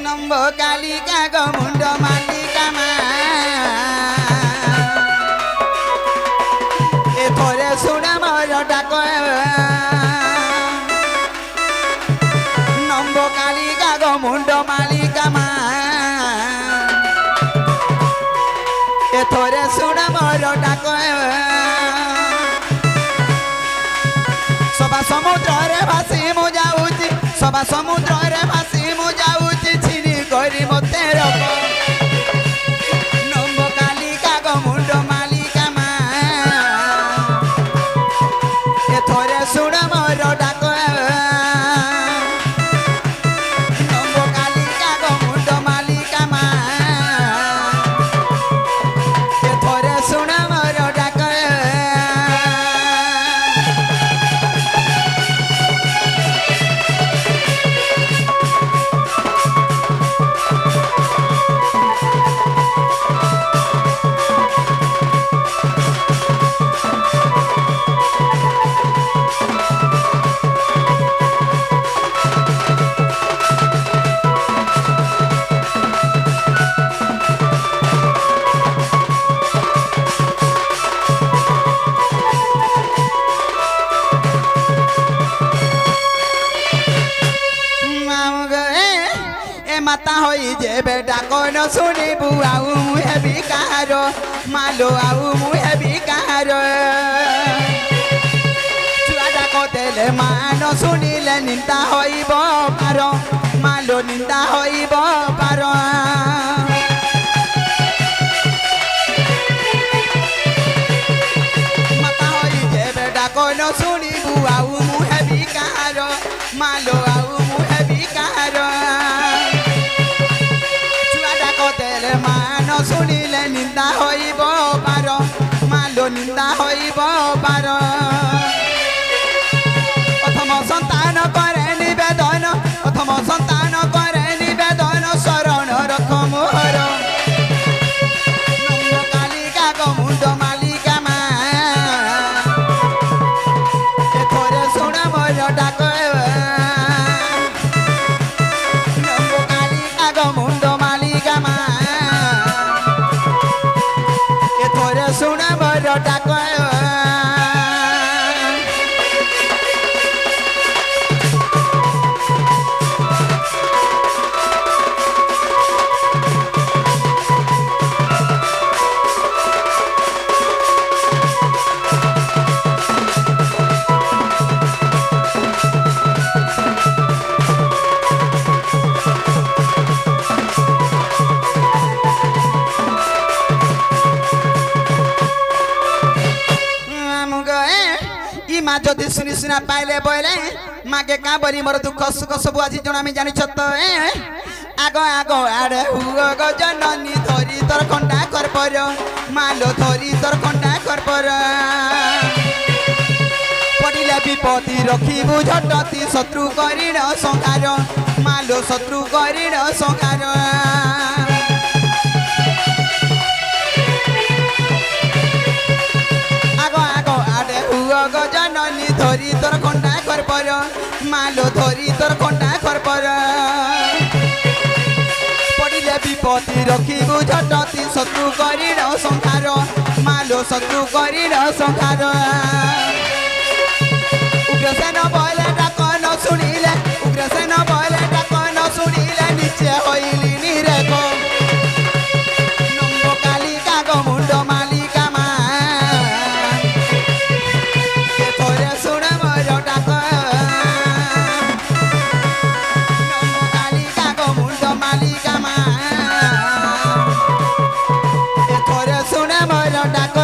Numb Kalika गो मुंड मालिका मा ए थोरे सुन मोर डाक नम्ब कालिका गो मुंड मालिका मा ए थोरे सुन मोर डाक सभा समुद्र रे भासी मु जाऊची सभा समुद्र रे भासी मु जाऊची छिनी करी मते रख नम्ब कालिका गो मुंड मालिका मा ए थोरे सुन मोर डाक नम्ब कालिका गो मुंड मालिका मा ए थोरे सुन मोर डाक माता होई जे बेटा कोन सुनी बुआऊ मुहे बिकार मालो आऊ मुहे बिकार छुआटा कतेले मान सुनिले निंदा होइब पार मालो निंदा होइब पार माता होई जे बेटा कोन सुनी बुआऊ मुहे बिकार मालो आऊ मुहे बिकार मान सुनिले निंदा होइब पार मालो निंदा होइब पार प्रथम संतान करे निवेदन प्रथम संतान करे निवेदन शरण रख मोहर नम्ब कालिका गो मुंड मालिका मा ए थोरे सुन मोर डाक नम्ब कालिका गो मुंड मालिका मा सुन मोर डाक माँ जदि सुनी सुना पाइले बोले मागे का बरी मोर दुख सुख सब आज जना मी जानि छत आगो आगो आड़े हुआ गो जननी धरी तोर कंडा कर पर मालो धरी तोर कंडा कर पर पड़िले विपत्ति रखिबु झटती शत्रु करिण संहार मालो शत्रु करिण संहार जननी धरी तोर कंडा कर पर मालो धरी तोर कंडा कर पर पड़िले विपत्ति रखिबु झटती शत्रु करिण संहार मालो शत्रु करिण संहार उग्रसेन बोले डाक न शुणिले उग्रसेन बोले डाक न शुणिले निचे होइली निरेख नम्ब कालिका गो मुंड मालिका मा सुन मोर डाक नम्ब कालिका गो मुंड मालिका मा ए थोरे सुन मोर डाक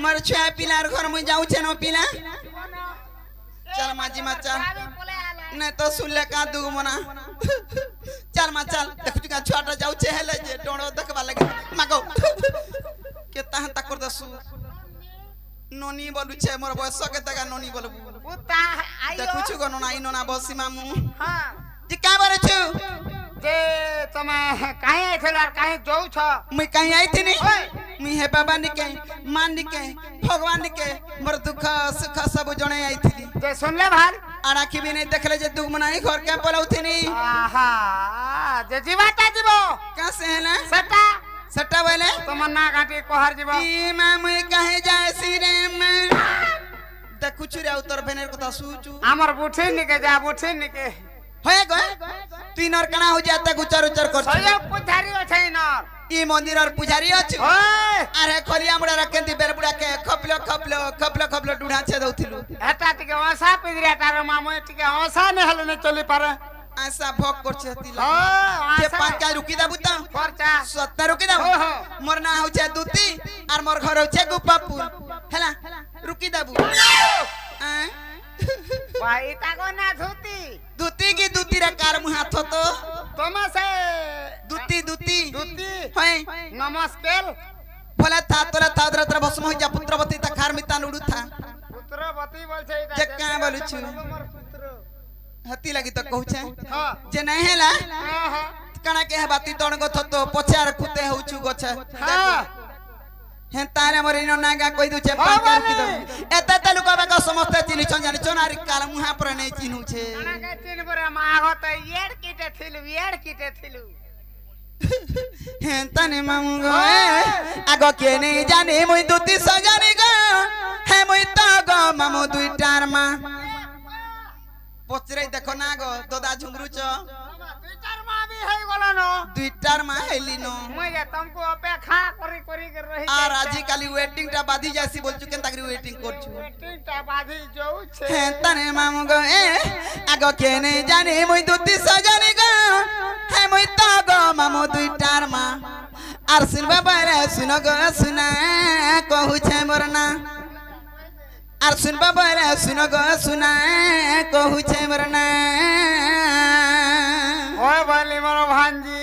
मोर छुआ पिलार घर मुझे जाऊे न पिला चल माझी मा चल नहीं तो सुनले का दू मना चल मा चल देखु का छुआटा जाऊ छे हेले जे डोणो देखबा लगे मागो के ताहन तक कर दसु नोनी बोलु छे मोर बयस के तका नोनी बोलु उता आइयो देखु छु गनो नाई नोना बसी मामू हां जी का बारे छु जे तमे काहे आइथलार काहे जाऊ छ मैं कहीं आई थी नहीं मैं है बाबा निके मां निके भगवान निके मोर दुख सुख सब जणे आई थी जे सुनले भार आराखी भी नहीं देखले जे दुख मनाई घर के पलाउ थी नहीं आहा जे जीवाता जीवो कैसे है ना सटा सट्टा वाले तुम ना घाटी कोहर जीवो ई मैं कहे जाए सिरे में देखु छु रे उतर भेनेर कथा सुचु हमर बुठी निके जा बुठी निके होए गए तीन और कना हो जाता गुचर उचर कर सयो पुजारी छै नर ई मंदिर और पुजारी अछि ओए अरे खलिया मुड़ा रखेंती बेर बुड़ा के खपलो खपलो खपलो खपलो डुढा छे दउथिलु हेता टिके हंसा पिदरिया तार मामो टिके हंसा ने हल ने चली पारे आशा भोग करछे तिला हां जे पांच का रुकी दाबु त खर्चा 70 रुकी दाबु मोर ना हो छे दूती और मोर घर हो छे गुपापुर हैला रुकी दाबु भाई ताको ना धोती दूती की दूती रे कार मु हाथ तो तमे से दूती दूती धोती होय नमस्कार भला था तोरा था तोरा भस्म हो जा पुत्रवती त खार मिता नुडू था पुत्रवती बोल छै जे का बोलु छु हमर पुत्र हती लगी तो कहू छे हां जे नहीं हैला हां कणा के बाती तण गथ तो पछार खुते होउ छु गछ हां हे तारे मोर इनो नागा कहि दु छे पांच रुकी दो एते ते लुका बा समस्त चिनि छ जानि चोनारी काल मुहा पर नै चिन्हु छे कणा के चिन पर मागो त येड कीटे थिलु हे तने मामू गो आगो के नै जाने मुई दुती सजानी गो हे मुई त गो मामू दुईटार मा पचरे देखो ना गो दोदा झुमरु छ दुईटार मा भी है गलो दुईटार मा हेली नो मैं जे तुमको अपेक्षा करी के रही आर आजी काली वेटिंग टा बाधी जासी बोल छु केन ताकरी वेटिंग कर छु वेटिंग टा बाधी जाऊ छे हे तने मामू गो आगो के नै जाने मुई दुती सजानी गो हे मुई त गो मामू दुईटार मा आर सुन बाबा रे सुन गो सुना कहू छे मोर ना आर सुन बाबा रे सुन गो सुना कहू छे मोर ना ओए बोली मोर भांजी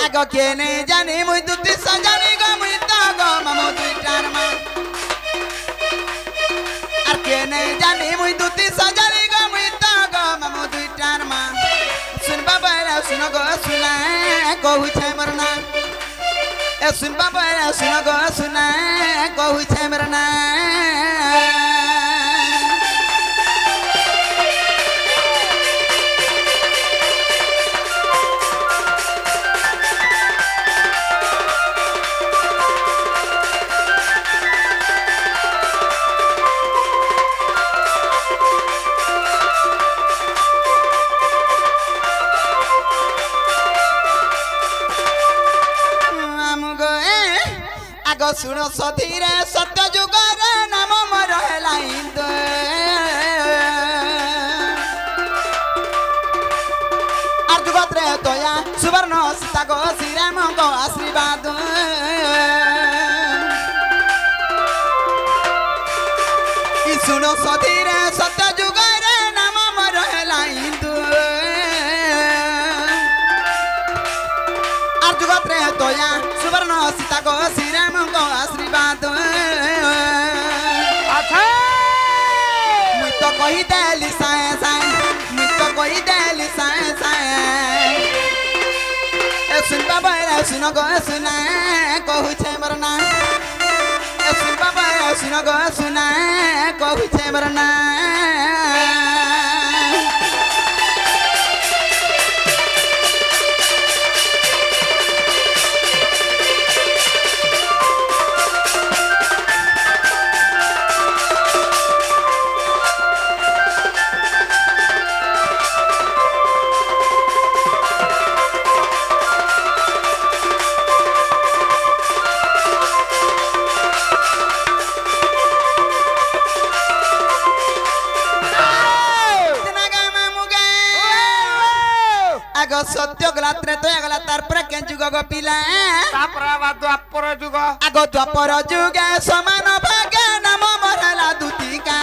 आगो के नै जाने मुई दुती सजानी गो मुई त गो मामू दुईटार मा आर के नै जाने मुई दुती सजानी गो मुई त गो मामू दुईटार मा सुन बाबा रे सुन गो सुना कहू छे मोर ना ए सुन बाबा रे सुन गो सुना कहू छे मोर ना आगो सुनो सधीरे सत्य जुगर नाम मोर हेला इंद आर जुगत रे तोया सुवर्ण सीता गो श्रीराम गो आशीर्वाद ई सुनो सधीरे सत्य जुगर नाम मोर हेला इंद आर जुगत रे तोया सुवर्ण सीता गो श्रीराम गो आशीर्वाद अच्छा मुई तो कही देली साए साए मुई तो कही देली साए साए ए सुन बाबा रे सुन गो सुना कहू छे मोर ना ए सुन बाबा रे सुन गो सुना कहू छे मोर ना आगो सत्य गला त्रेता गला तार पर के जुग गो पिला तापरा बा द्वापर जुग आगो द्वापर जुग समान भाग्य नाम मरला दुतिका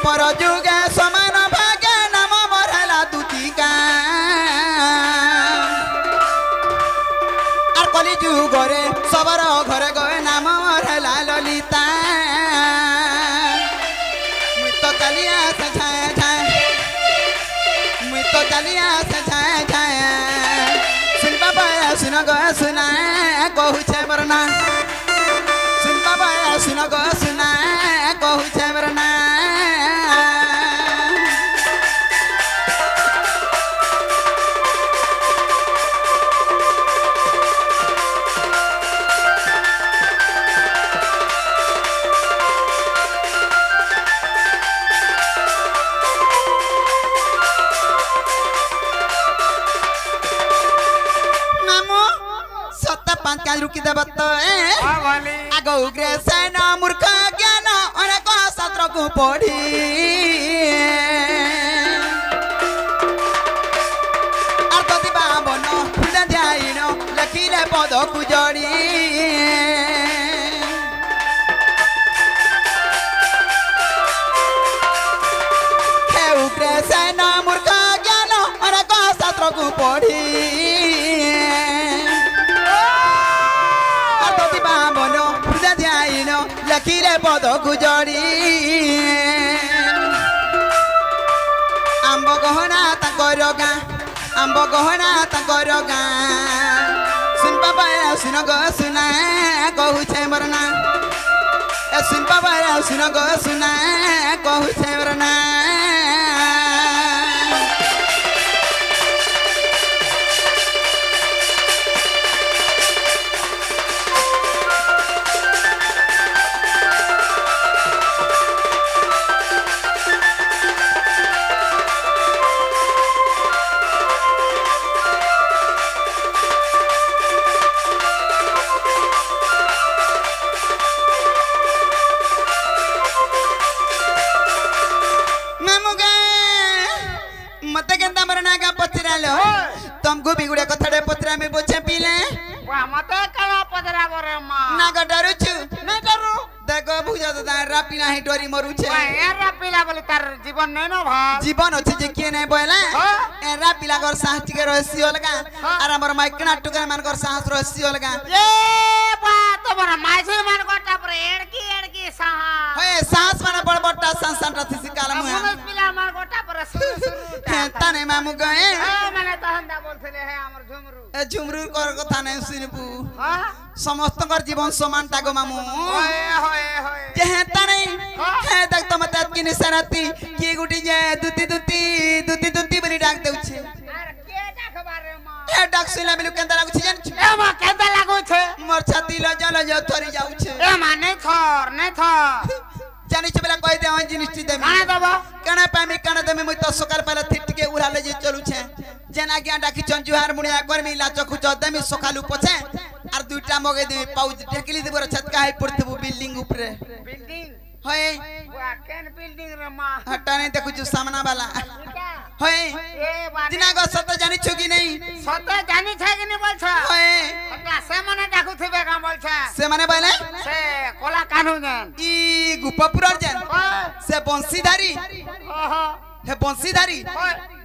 द्वापर जुगे समान भागे नाम मोर हैला दुतिका আর কলি যুগরে সবার ঘরে গয়ে নাম মোর हैला ললিতা মুই তো চালিয়া সে ছায় ছায় মুই তো চালিয়া সে ছায় ছায় শুন বাবা শুন গো শুনা কহুছে মোর না শুন বাবা শুন গো শুনা কহুছে মোর না रुकी देवत आगो उग्रे सेन मूर्ख ज्ञान अनेक शास्त्र को पढ़ी आर्ती बावन फूल ध्यान लिखिले पद को जड़ी हे उग्रे सेन मूर्ख ज्ञान अनेक शास्त्र को पढ़ी लकीले पद गुजरी आंब गहना ताकर गाँ आंब गहना ताकर गाँ सुन बाबा सुन गो सुना कहूछे मोर ना सुन बाबा सुन गो सुना कहूछे मोर ना तुमको भी गुड़े कथड़े पत्रा में बोझे पीले मते कला पदरा बरे मां ना ग डरू छु नहीं डरू देखो बुझा तो रापी ना ही डोरी मरु छे ए रापीला बोले तार जीवन नहीं न भाई जीवन अछि जे के नहीं बोला ए रापीला कर साहस टिके रहसी होलगा आर हमर माइकना टुकर मान कर साहस रहसी होलगा ए बा तोरा माइसे मान कोटा पर एड़की साहस होए साहस माने बड़ बड़टा संसन रथि सिकाला मुया मनस पिला मान कोटा पर शुरू तने मामू गए माने तहंदा बोलथले है हमर झुमरू ए झुमरू कर कथा नहीं सुनबू समस्त कर जीवन समान तागो मामू होए होए होए जेहता नहीं है तक तो मत की निसरती की गुटी जे दुती बली डाक देउ छे अरे के डाकबार रे मां ए डाक सुला बिलु केंदा लागु छे जान ए मां केंदा लागु छे मोर छाती ल जल थरी जाउ छे ए मां नहीं थर जानि छे बेला कहि दे हम जिनिस दे काने दबा काने पामी काने दे मुई तो सकार पहले थिट के उड़ाले जे चलु छे जेना ज्ञा डाकी चंजुहार मुनिया करमी लाचो खुच दमी सकालु पछे आर दुटा मगे दे पाउज ढेकली देबर छत का हाई पड़तबु बिल्डिंग ऊपर बिल्डिंग होए वा केन बिल्डिंग रे मां हटा नहीं देखु जो सामना वाला होए ए बात दिना गो सत जानि छु कि नहीं सत जानि छै कि नहीं बोल छ होए हटा से मने डाकू थिबे का बोल छ से माने बोले से कोला कानू जन ई गुप्पपुरर जन से बंसीधारी ओहो हे बंसीधारी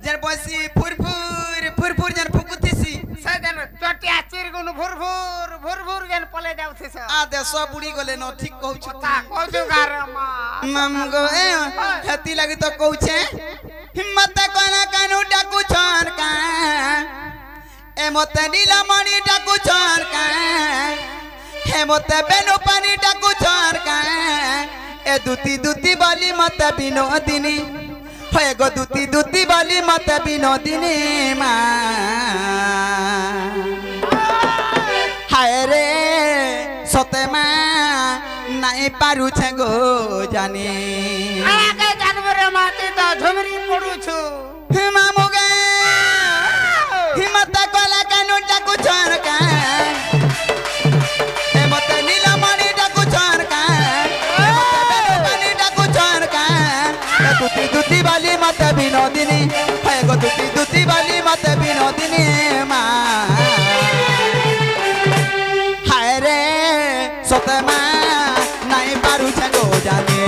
जन बंसी फुरफुर जन फुकुतिसी से जन चटिया चिरगुन भुरभुर जन पले जाउथि छ आ दे सब बुड़ी गले न ठीक कहू छु ता कोजु गार मां मम गो ए हेती लगी तो कहू छे हिम्मत कोना कानू डाकू छन का ए मते नीलमणि डाकू छन का हे मते बेनु पानी डाकू छन का ए दुती बोली मते बिनोदिनी होए गो दुती बोली मते बिनोदिनी मां हाय रे सते मां नाई पारु छे गो जानी आगे जानवर माते तो झुमरी पड़ू छु मामू गे हिम्मत कोला कानू डाकू छन का ए मते नीलमणि डाकू छन का ए मते बेनुपानी डाकू छन का ए दुती वाली मते बिनोदिनी है गो दुती वाली मते बिनोदिनी मां हाय रे सते मां नाई पारु छे गो जानी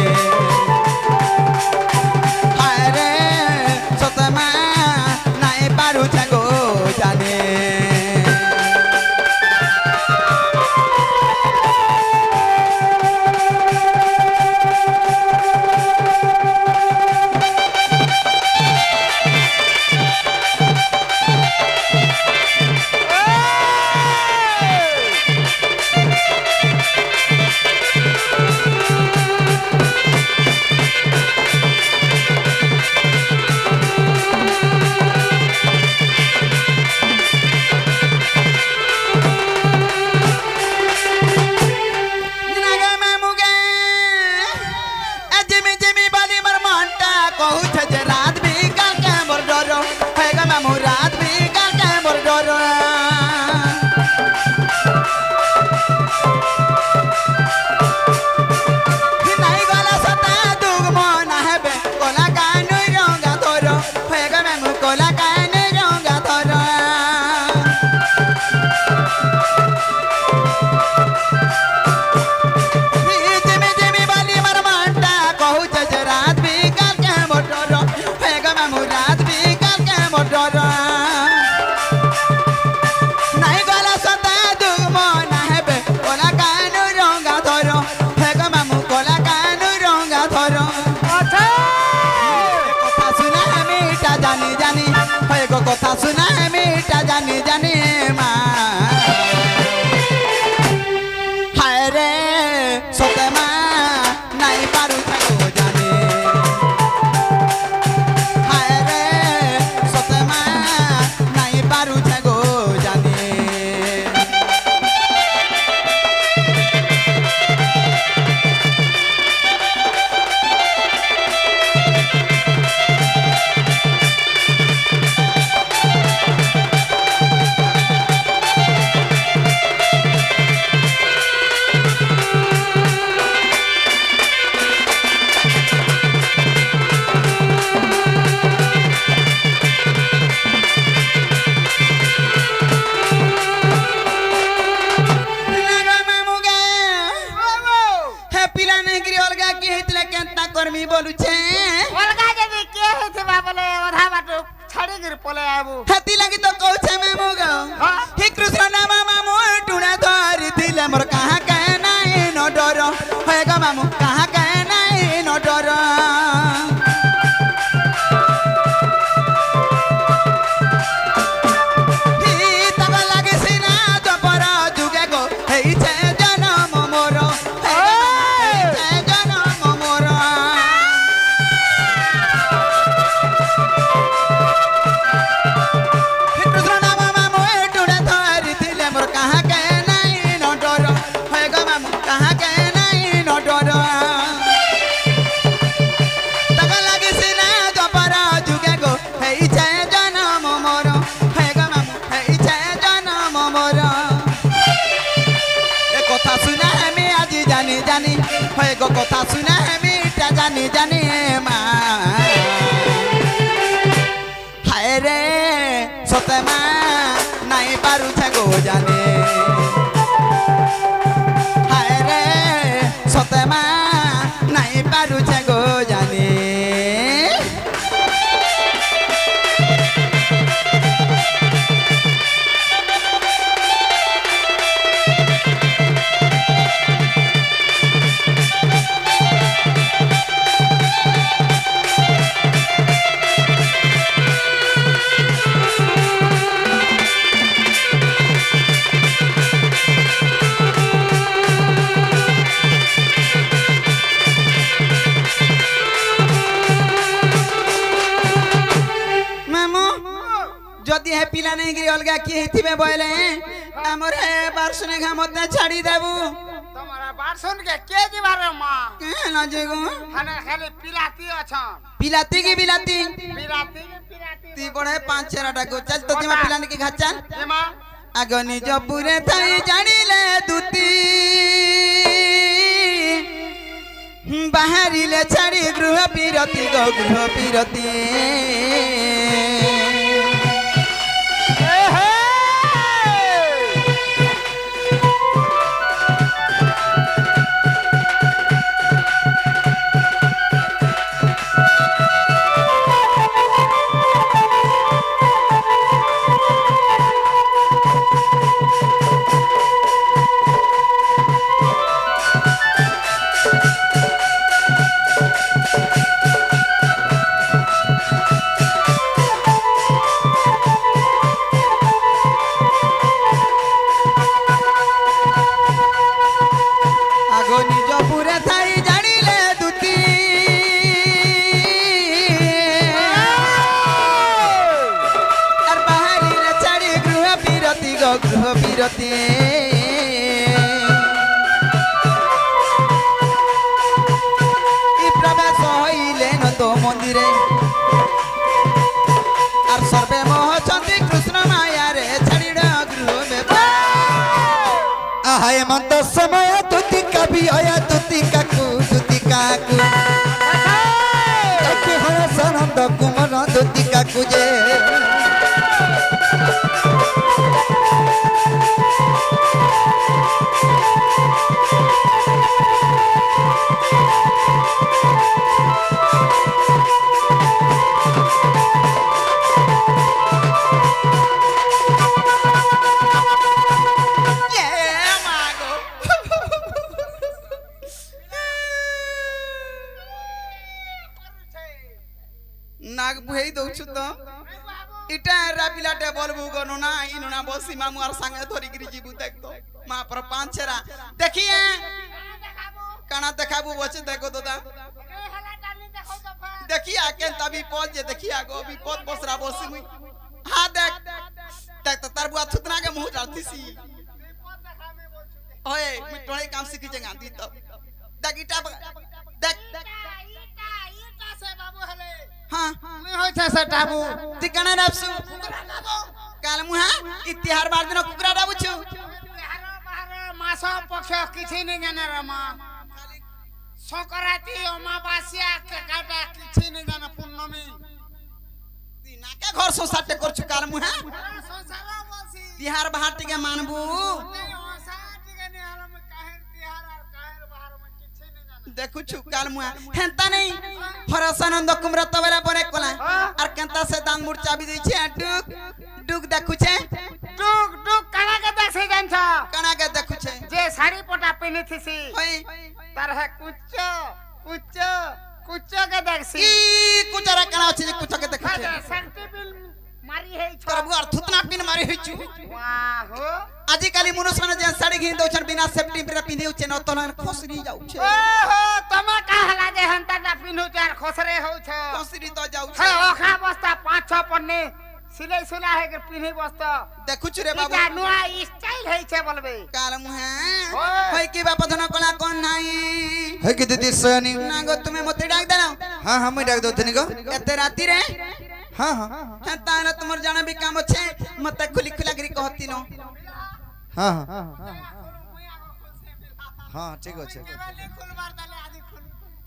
জানি জানি হয়ে গো কথা শুনা মিটা জানি জানি মা হায় রে সতে মা নাই পারু থাকো জানি হায় রে সতে মা নাই পারু থাকো জানি कर्मी बोलू छे अलगा जदी के हेतबा बोले ओधा बाटो छाड़ी गिर पले आबू हाथी लगी तो कहू छे मामू गो हे कृष्ण नाम मामू टुना धरी दिले मोर कहां कहे नाही न डर हे गो मामू कहां कहे नाही न डर ही तब लागे सिना जपर जुगे गो हे छे जन्म मोर हे छे जन्म मोर কথা শুনা মিটা জানি জানি মা হায় রে সতে মা নাই পারু থাকো জানি হায় রে সতে মা নাই পারু থাকো জানি जदि हे पिला नहीं गिरी अलगा की हिथिबे बोले हमर हे बारसने घामत छाड़ी देबू तुम्हारा बारसन के जीवारे मां के ना जेगो खाने खाली पिलाती अछन पिलाती की बिलाती पिलाती ती बड़े पांच छेराटा को चल तो दिमा पिलाने की घाचन एमा आगनी जो पूरे थाई जानिले दूती बाहरिले छाड़ी गृह पिरती गो गृह पिरती বিরতি প্রবেশ হইলেন তো মন্দিরে আর সর্বে মোহচন্দি কৃষ্ণ মায়ারে ছাড়িড গৃহ আহায় মন্ত সময় তুতি কবি হয় তুতি কাকু সনন্দ কুমর তুতি কাকু যে नाग बुहेई दउछु तो इटा एरा पिलाटे बोलबु गनो ना इनु ना बसी मामू आर संगे धरि गिरी जीबु देख तो मा पर पांच छरा देखिए काना देखाबू बचे देखो दादा देखिए के तभी पहुंच जे देखिए आगो अभी पद बसरा बसी मुई हां देख देख तो तार बुआ थुतना के मुंह डालती सी ओए मैं टोले काम सीखी जे गांधी तो देख इटा देख ईटा से बाबू हले हां मुई होय छ से टाबू तिकना नापसु काल मुहा इतिहार बार दिन कुकरा डाबुछु बिहार बाहर मास पक्ष किछि नै जाने रमा संक्रांति अमावास्या के काटा किछि नै जाने पूर्णमी तीना के घर सोसाटे करछु काल मुहा संसार बसी तिहार बाहर टिके मानबू देखुछु काल मुआ हेंता नहीं हरसानंद कुमरत वाला बने कोला और केंता से दान मूर्छा भी दै छै डुक डुक देखुछे टुक टुक काना के देख से जान छ कना के देखुछे जे साड़ी पोटा पिनि थिसी होय तार है कुछ कुछ कुछ के देखसी ई कुचरा कना छै कुछ के देखुछे शक्ति बिल मारी है छ प्रभु और थुतना पिन मारी हिचु वाह हो आजि काली मनुष्य ने जे साड़ी घिन दउछन बिना सेफ्टी पर पिंधे उछे न तोन खोसरी जाउ छे ओहो तमा कहला जे हंता ना पिनु चार खोसरे हो छ खोसरी तो जाउ है छे ओखा बस्ता 5-6 पन्ने सिलाई सुला है के पिनि बस्ता देखुछु रे बाबू इटा नुआ स्टाइल है छे बोलबे काल मुहा ओए। होय की बाप धन कोला कोन नाही है कि दीदी सनी ना गो तुम्हें मते डाक देना हाँ हाँ मैं डाक दो थनी को एते राती रे हाँ हाँ हेंता न तुमर जाना भी काम छे मते खुली खुला गिरी कहती नो हाँ हाँ हाँ ठीक है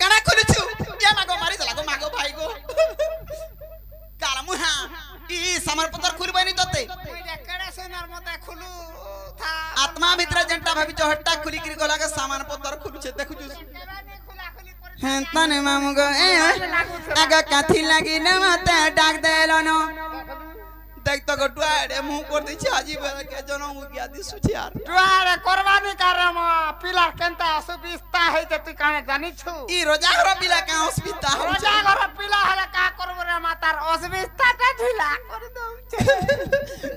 कना खुलछु ये मागो मारी चला गो मागो भाई गो काला मुहा ई समर पत्र खुलबनी तते आत्मा भीतर जंटा भाभी जो हट्टा खुली गिरी गोला के सामान पत्र खुलछे देखु हेंता ने मामू गो ए आगा काथी लागी न मते डाक देलो न देख तो गटुआ रे मुंह कर दै छी हाजी बेरा के जनम गया दिसु छी यार दुआरे कुर्बानी करम पिला केनता असुबिस्ता है जे तू काने जानि छु ई रोजा घर पिला का अस्पताल रोजा घर पिला हले का करबो रे मातार असुबिस्ता ते ढिला कर दउ छे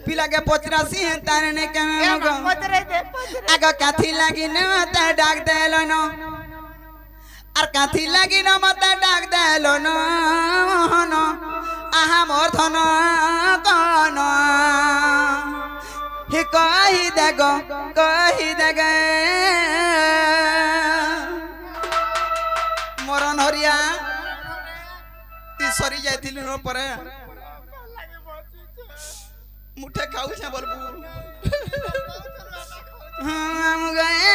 पिला के पचरासी है ताने ने के गो पतरे दे आगा काथी लागी न मते डाक देलो न आर काथी लागी न मते डाक देलो न आहा मोर धन कन हे कहि देगो मोरन हरिया ती सरी जाइथिलु न परे मुठे खाऊ छे बोलबू हम गए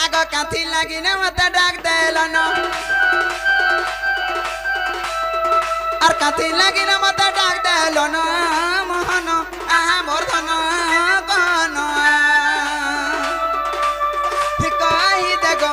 आगा काथी लागी न मते डाक देलो न और काथी लागी न मते डाक देलो न मोहन आहा मोर धन कन कहि देगो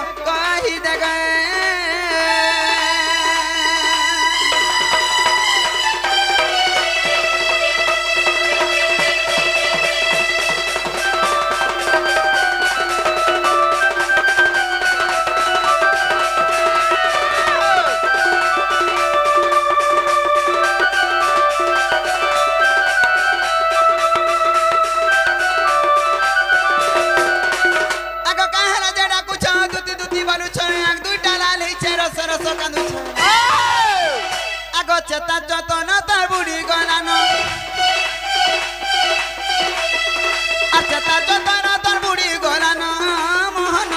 चेता चतन तार बुढ़ी गलानो चेता चतन तार बुढ़ी गलानो मोहन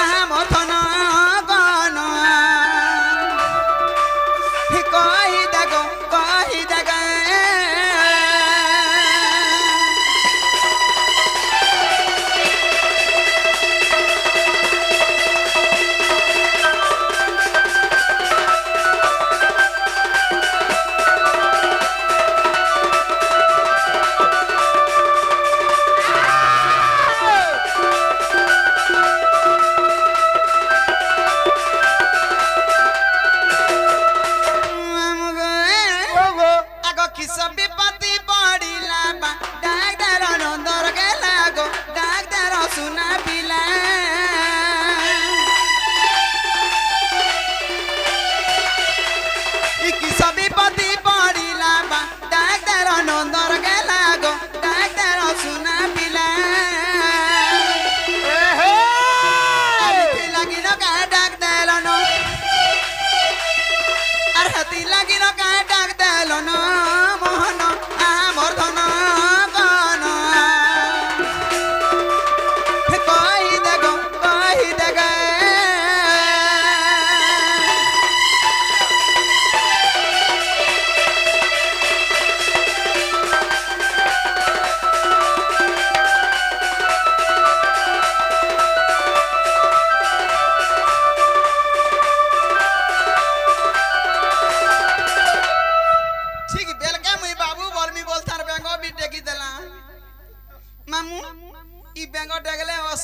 आहा मथन गन कहि देगो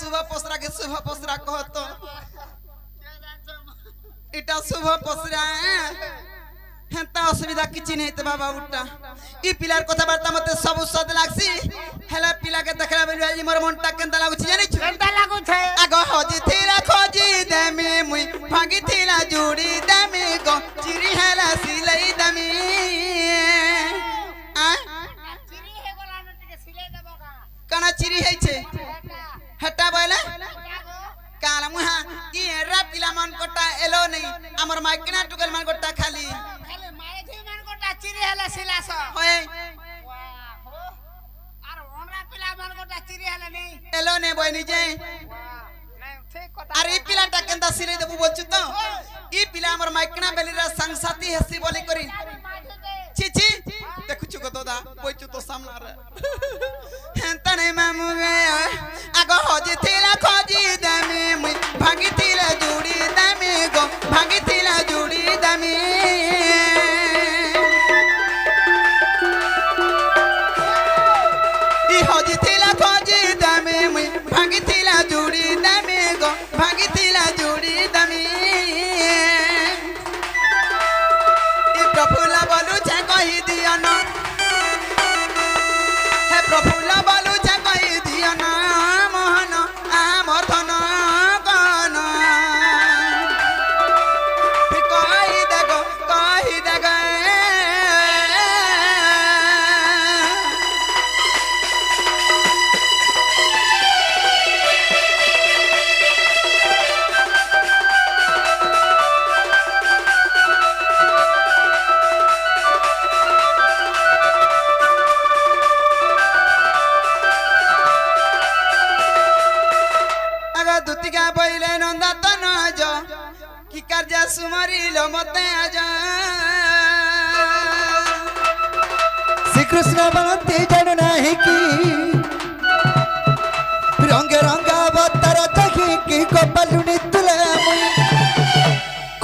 शुभ पसरा के शुभ पसरा कहत इटा शुभ पसरा हेंता असुविधा किछि नहीं त बाबा उठा ई पिलार कथा बार्ता मते सब सद लागसी हेला पिला के देखला बेली मोर मनटा केंता लागुछि जानि छु केंता लागु छे आगो हजी थिला खोजी देमी मुई भागी थिला जुड़ी देमी गो चिरी हेला सिलाई देमी आ चिरी हे गोला न टिके सिले देबो का कना चिरी है छे हटा बोले काला मुहा ई एरा पिला मन कोटा एलो नहीं हमर माइकना टुकल मन कोटा खाली खाली माए थी मन कोटा चिरी हेला सिलास होए वाह हो आर ओनरा पिला मन कोटा चिरी हेला नहीं एलो ने बोय निजे नहीं ठीक कथा अरे पिला टा केंदा सिले देबु बोलछु तो ई पिला हमर माइकना बेलीरा संगसाती हसी बोली करी छी छी देखुछु को दोदा बोलछु तो सामना रे हेंता नहीं मामू गे आगो हजी थिला खोजी दमी मुई भागी थिला जुड़ी दमी गो भागी थिला जुड़ी दमी ई हजी थिला खोजी दमी मुई भागी थिला जुड़ी दमी गो भागी थिला जुड़ी दमी ई प्रफुल्ल बोलू छे कहि दिया ना हे प्रफुल्ल बोलू छे कहि दिया ना मोहन आमर धन गन कहि देखो दुतिका बइले नंदा तन आज की कर्जा सुमरी लो मते आज श्री कृष्ण बनते जानु नाही की रंग रंगा अवतार देखी की कपालुनी तुले मुई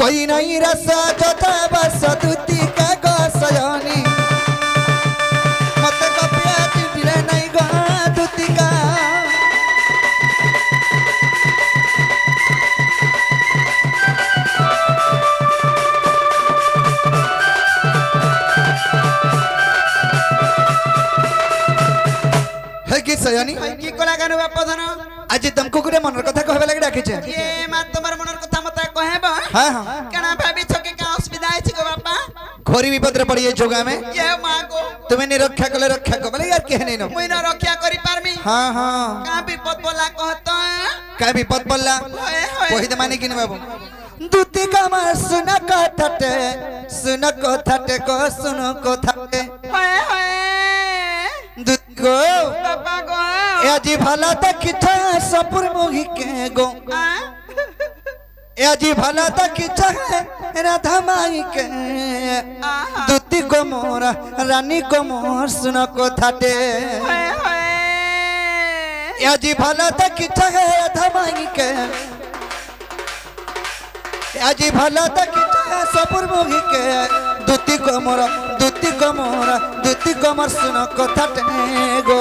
कोई नहीं रस जता बस दुती का गसयानी मत कपिया चिटिले नहीं गा दुती का की सयानी की कोला गानु बापधन आज तुमको गुरे मनर कथा कहबे लागि डाके छे ये मा तमर मनर कथा मते कहब हां हां केना भाबी छके का असुविधा है छी गो बापा घोरी विपद रे पड़ी जोगा में ये मा गो तुम्हें नि रक्षा कले रक्षा को बोले यार कहने न मुई न रक्षा करी पारमी हां हां का विपद बोला कहत का विपद बोला होए होए कोहि त माने किन बाबू दूती का मा सुन कथाटे को सुन कथाटे होए होए दूत गो बापा गो ए अजी भला देखिथा सपुर मोही के गो ए अजी भला देखिथा राधा माई के दूती को मोरा रानी को मोर सुन कथाटे होए होए ए अजी भला देखिथा राधा माई के ए अजी भला देखिथा सपुर मोही के दूती को मोरा सुन कथाटे गो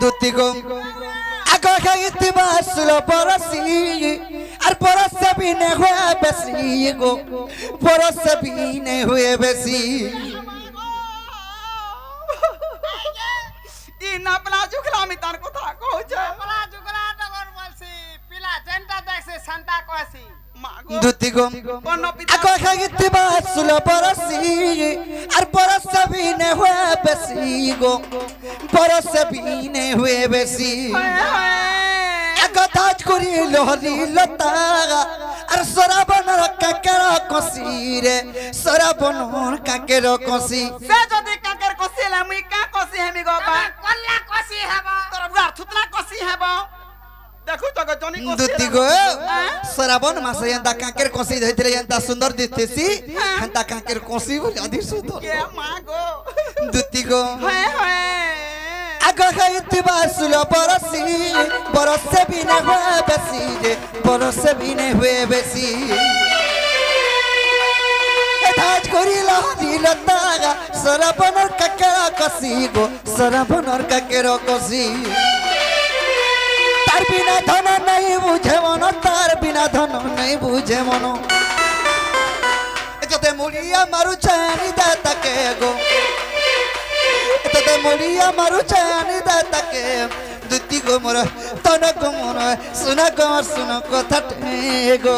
दूती को आगो खाइती बासुलो परसी और परस भी ने हुआ बेसी गो परस भी ने हुए बेसी ई नपला जुखला मितार कथा कहू छ मला जुगला डगर बोलसी पिला जेंटा देखसे संता कहसी मागो दूती को कोनो पिता आगो खाइती बासुलो परसी और परस भी ने हुआ बेसी गो परस भी ने हुए बेसी कथाज करी लोहरी लता और सराबन काकेर कसी रे सराबन काकेर कसी से जदी काकर कसिला मुई का कसी कसी हेमी गो बा कल्ला कसी हेबो तोर बुआ थुतला कसी हेबो देखु तो जनी कसी दुती गो श्रावण मास यंता काकेर कसी धैथिले यंता सुंदर दिसतेसी हंता काकेर कसी बोली अधि सुंदर के मां गो दुती गो हे हे आगो गईतिबा सुलो बरसी बरसे भी न हुए बेसी रे बरसे भी न हुए बेसी धाज करिला दिल तागा श्रावणर काकेर कसी गो श्रावणर काकेर कसी तार बिना धन नहीं बुझे मन तार बिना धन नहीं बुझे मन जते मुड़िया मारु चानी दाता के गो जते मुड़िया मारु चानी दाता के दुती गो मोर तन गो मोर सुना कथा गो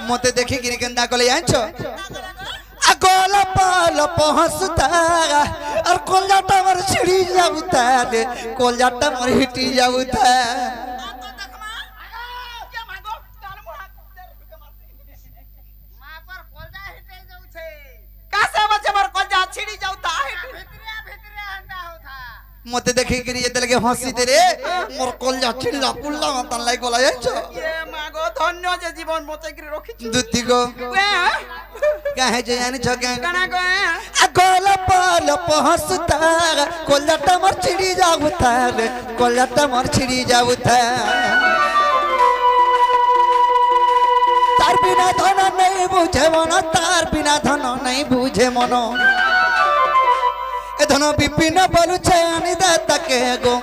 मते देखी गिरी केंदा कले आंचो अगोला पाल पहुंचता और कोलजाटा मर छिड़ी जाउता रे कोलजाटा मर हिटी जाउता मां पर कोलजा हिटे जाउ छे कासे बचे मोर कोलजा छिड़ी जाउता भितरिया हंडा होता मते देखी गिरी ये लगे हंसी दे रे मोर कोलजा छिल्ला पुल्ला तन लाई कोला आंचो ये मागो धन्य जे जीवन बचे गिरी रखी दुती गो वे काहे जे जानि छके कना गो अगोला पाल पहुंचता कोलजाटा मर छिड़ी जाउता रे कोलजाटा मर छिड़ी जाउता तार बिना धन नहीं बुझे मन तार बिना धन नहीं बुझे मन ए धन विपिन बोलु छानी दाता के गो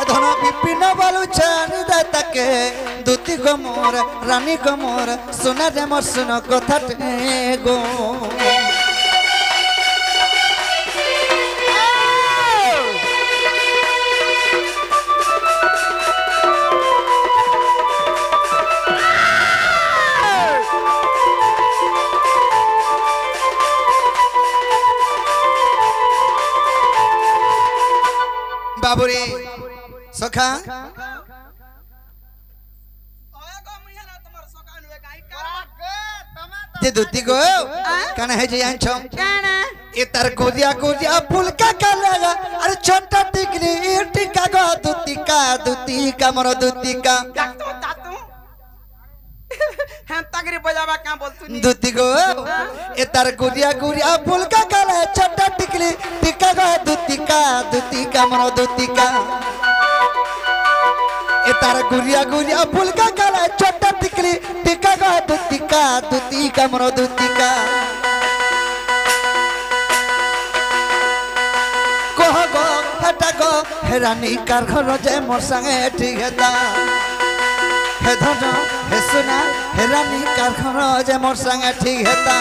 ए धन विपिन बोलु छानी दाता के दुती गो मोर रानी गो मोर सुना रे मोर सुनो कथा गो बाबूरे सखा ते दुती गो कना है जे आंचो काना ए तार गोदिया फूल का लगा अरे छोटा टिकली टिका गो दुती का मोर दुती का तातू हम तगरी बजावा का बोलतू दुती गो ए तार गोदिया फूल का लगा छोटा टिकली टिका गो दुती का मोर दुती का ए तार गुरिया फूल का लगा छोटा टिकली टिका गो दुती का मोर दुती का कह गो हटा गो हेरानी कार घर जे मोर संगे ठीक हेता हे धन हे सुना हेरानी कार घर जे मोर संगे ठीक हेता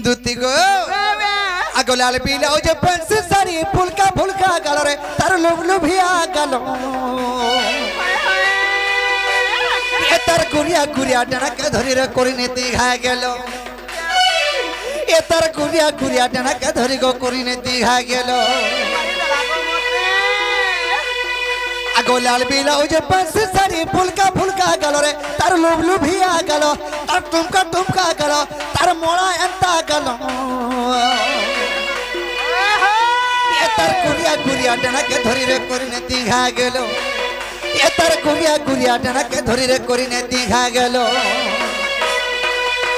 दुती गो आगो लाल पीला ओ जे पंस सारी फुलका गालो रे तार लुभिया गालो ए तार गुरिया डनक धरी रे कोरी नेती खा गेलो ए तार गुरिया डनक धरी गो कोरी नेती खा गेलो आगो लाल पीला ओ जे पंस सारी फुलका गालो रे तार लुभिया गालो तार टुमका गालो तार मोळा एंता गालो ए तार गुरिया डनक धरी रे कोरी नेती खा गेलो ए तार गुरिया डनक धरी रे कोरी नेती खा गेलो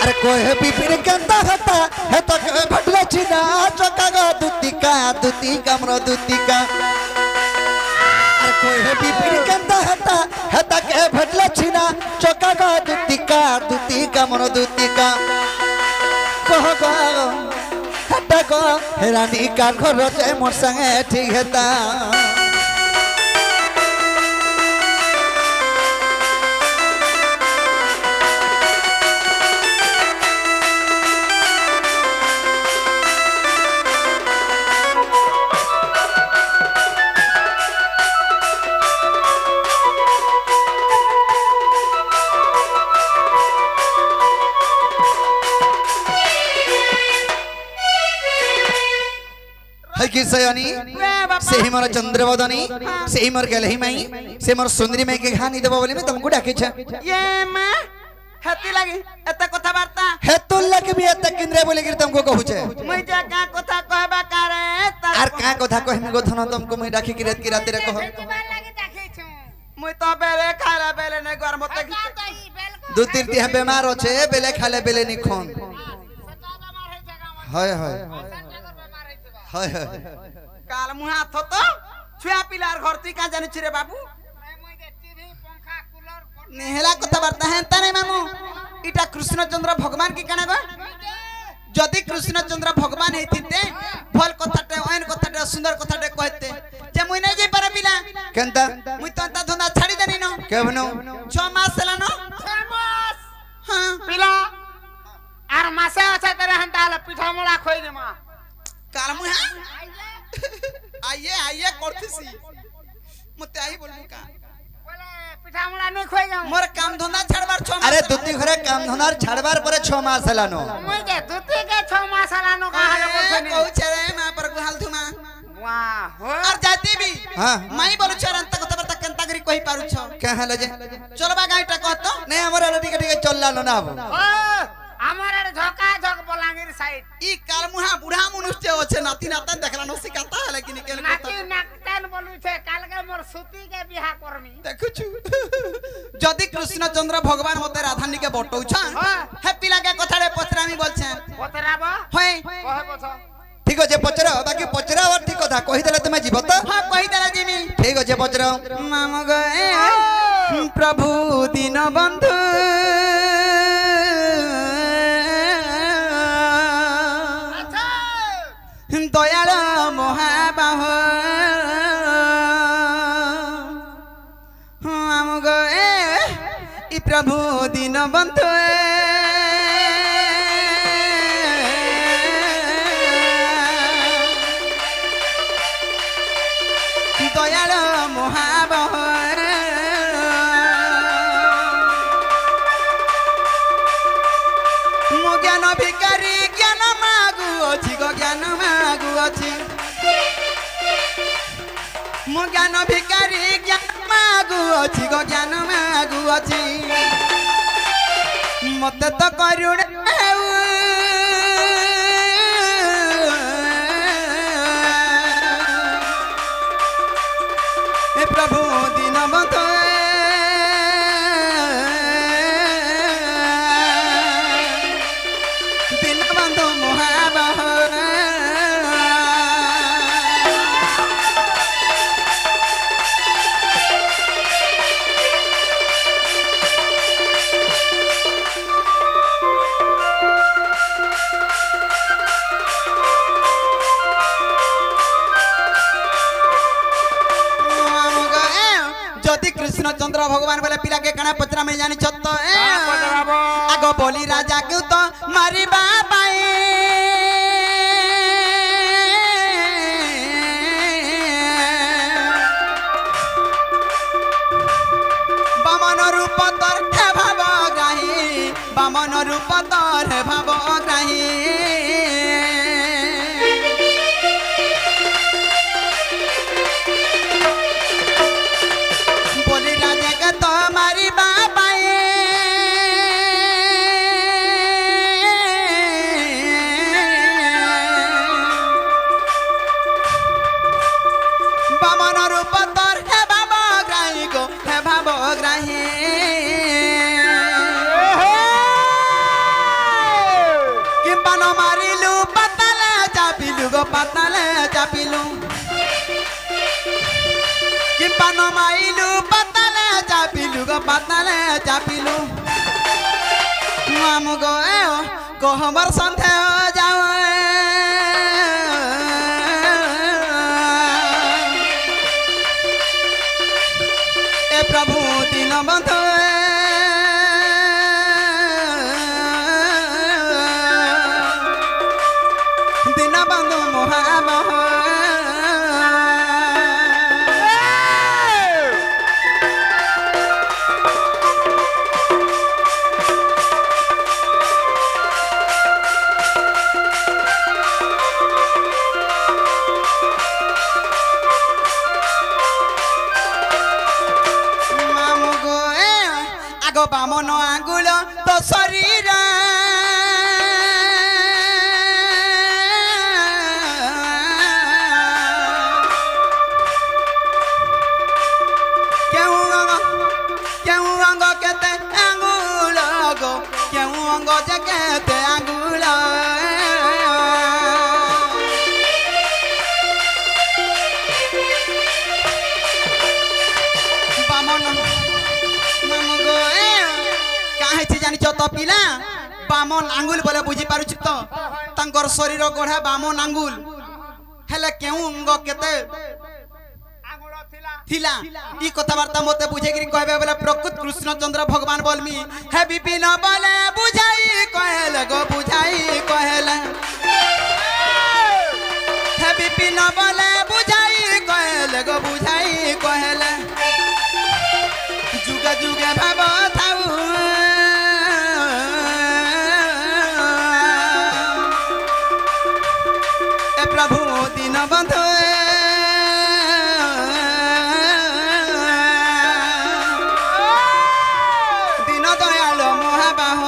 अरे कोई बिपिन कंदा हता हे तो भटला छिना चका गो दुती का मोर दुती का अरे कोई बिपिन कंदा हता हे तो भटला छिना चका गो दुती का मोर दूतिका कह गो हटा गो रानी का घर से मोर संगे ठीक हेता किसयानी से ही मोर चंद्रवदनी से ही मोर गलही माई से मोर सुंदरी माई के खानी देबो बोली मैं तुमको डाके छ ये मां हती लागी एता कथा वार्ता हेतु लग भी एता किंद्रे बोले कि तुमको कहू छे मुई जा का कथा कहबा करे आर का कथा कहमी गोथन तुमको मैं डाकी कि रात रे कह मुई तो बेले खाला बेले ने घर मते दो तीन दिहा बीमार होछे बेले खाले बेले नि खोन हाय हाय हाय हाय काल मुहा थो तो छुआ पिलार घर तुई का जानि छिरे बाबू नेहला कथा वार्ता है तने मामू इटा कृष्णचंद्र भगवान की कने गो जदि कृष्णचंद्र भगवान हेतिते भल कथाटे ओन कथाटे सुंदर कथाटे कहते जे मुई नै जे पर पिला केनता मुई तो ता धंदा छाड़ी देनी न केवनो 6 मास हला न 6 मास हां पिला आर मासे अच्छा करे हंताल पिठा मोड़ा खोई दे मा काल मुहा आइए आइए करथसी मते आई बोलू का बोले पिठा मोड़ा नहीं खोई जाऊं मोर काम धंदा छाड़बार 6 मास अरे दुती घरे काम धनार छाड़बार परे 6 मास हलानो मुई के दुती के 6 मास हलानो का हाल बोलछनी कहू छरे मा पर गुहाल थुमा वाह हो और जाती भी हां माई बोलु छर अंत कथा बर्ता केनता करी कहि पारु छ के हले जे चलबा गाइटा कहतो नहीं हमरा टिके टिके चललानो ना अब ओ हमारे झोका झोक बोलांगीर साइड ई काल मुहा बुढ़ा मनुष्य होछे नाती नाता देखला न सिकाता है लेकिन केन नाती कथा नाकतन बोलु छे काल के मोर सुती के बियाह करमी देखु छु जदि कृष्णचंद्र भगवान मते राधानी के बटौ छ हे पिला के कथारे पचरामी बोलछे पतराबो होय कहे बछ ठीक है जे पचरा बाकी पचरा और ठीक कथा कहि देले तुमे जीव त हां कहि देला जिमी ठीक है जे पचरा माम गए प्रभु दीन बंधु दयाल महाबाह हम गए ई प्रभु दीन बंधु दयाल महाबाह मो ज्ञान भिकारी ज्ञान मागु अछि गो ज्ञान मागु अछि मो ज्ञान भिकारी ज्ञान मागु अछि गो ज्ञान मागु अछि मते तो करुण हेउ हे प्रभु दीन बंधु कृष्णचंद्र भगवान बोले पिला के कणा पचरा में जानी छत आगो बोली राजा क्यों तो मारी बाबाए बामन रूप तर भाव ग्राही बामन रूप तर भाव ग्राही तुम्हारी बाबाए बामन रूप तर हे बाबा ग्राही गो हे भाव ग्राही कि बन मारिलु पताले चापिलु गो पताले चापिलु कि बन माइलु चापिलु गो पताले चापिलु मामू गो को हमर संध्या जाओ ए प्रभु दीन बंधु दीन बंधु महाबह बामन आंगुल तो शरीर क्यों अंग केते आंगुल गो क्यों अंग जे केते आंगुल बामन जानिच तो पिला बामन आंगुल बोले बुझी पारुछ तो तांकर शरीर गढ़ा बामन आंगुल हेले केउ अंग केते आंगुल थिला ई कथावार्ता मते बुझे गिरी कहबे बोले प्रकृत कृष्ण चंद्र भगवान बोलमी हे विपिन बोले बुझाई कहले गो बुझाई कहले हे विपिन बोले बुझाई कहले गो बुझाई कहले जुगे जुगे भाव थाऊ प्रभु दीन बंधु दीन दयाल महाबाह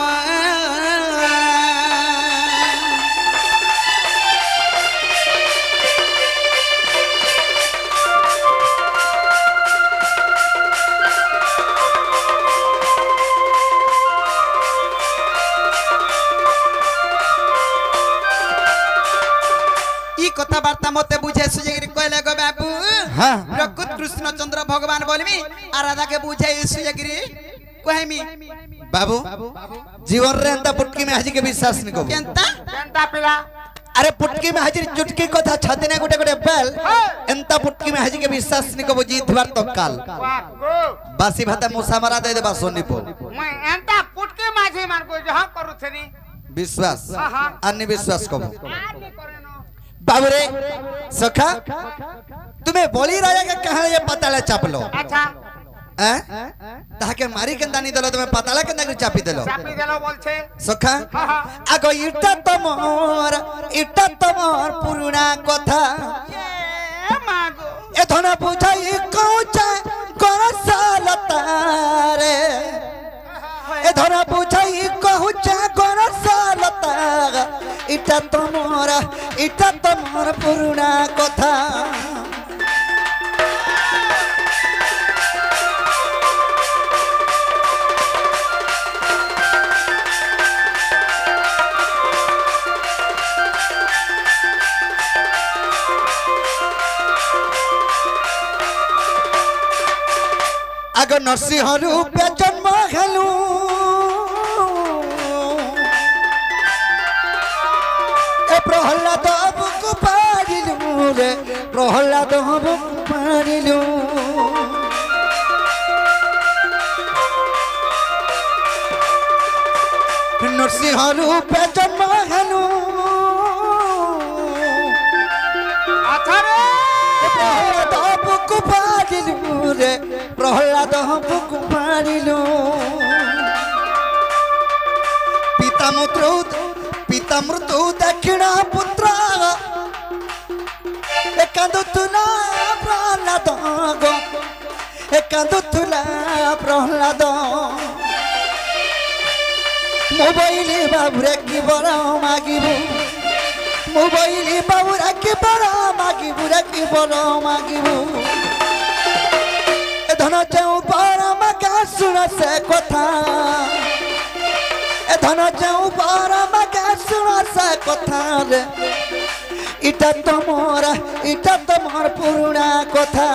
कथावार्ता मते बुझे सुजे कहले गो बाबू प्रकृत कृष्ण चंद्र भगवान बोलमी आ राधा के बुझे सुजगिरी कहमी बाबू जीवन रे अंता पुटकी में हाजी के विश्वास नि को केंता पिला अरे पुटकी में हाजिर चुटकी कथा छाती ने गुटे गुटे बेल एंता पुटकी में हाजी के विश्वास नि को जीत बार तो काल बासी भाता मुसा मारा दे देबा सोनीपो मैं एंता पुटकी माझे मान को जहां करू छनी विश्वास अन्य विश्वास को आनी करेनो बाबू रे सखा तुम्हें बोली राजा का कहां ये पताला चापलो अच्छा ताके मारी केंदा नी दलो तुम्हें पताला केंदा के चापी देलो बोलछे सखा आगो इटा तमोर पुराना कथा ए मागो ए धना बुझाई कोचा गरसालता रे ए धना बुझाई कोचा गरसालता इटा तमोर पुराना कथा आगो नरसिंह रूपे जन्म हेलु ए प्रहलाद बुकु पारिलु रे प्रहलाद बुकु पारिलु नरसिंह रूपे जन्म हेलु प्रहलाद बुकु पारिलु रे प्रहलाद बुकु पारिलु पिता मृत्यु दक्षिण पुत्र एकांदुला प्रहलाद गो एकांदुला प्रहलाद मोबाइल बाबुरा की बड़ा मागिबु मोबाइल बाबुरा की बड़ा मागिबु धन जाऊ बारा मगा सुन से कथा ए धन जाऊ बारा मगा सुन से कथा रे इटा तमोर पुराना कथा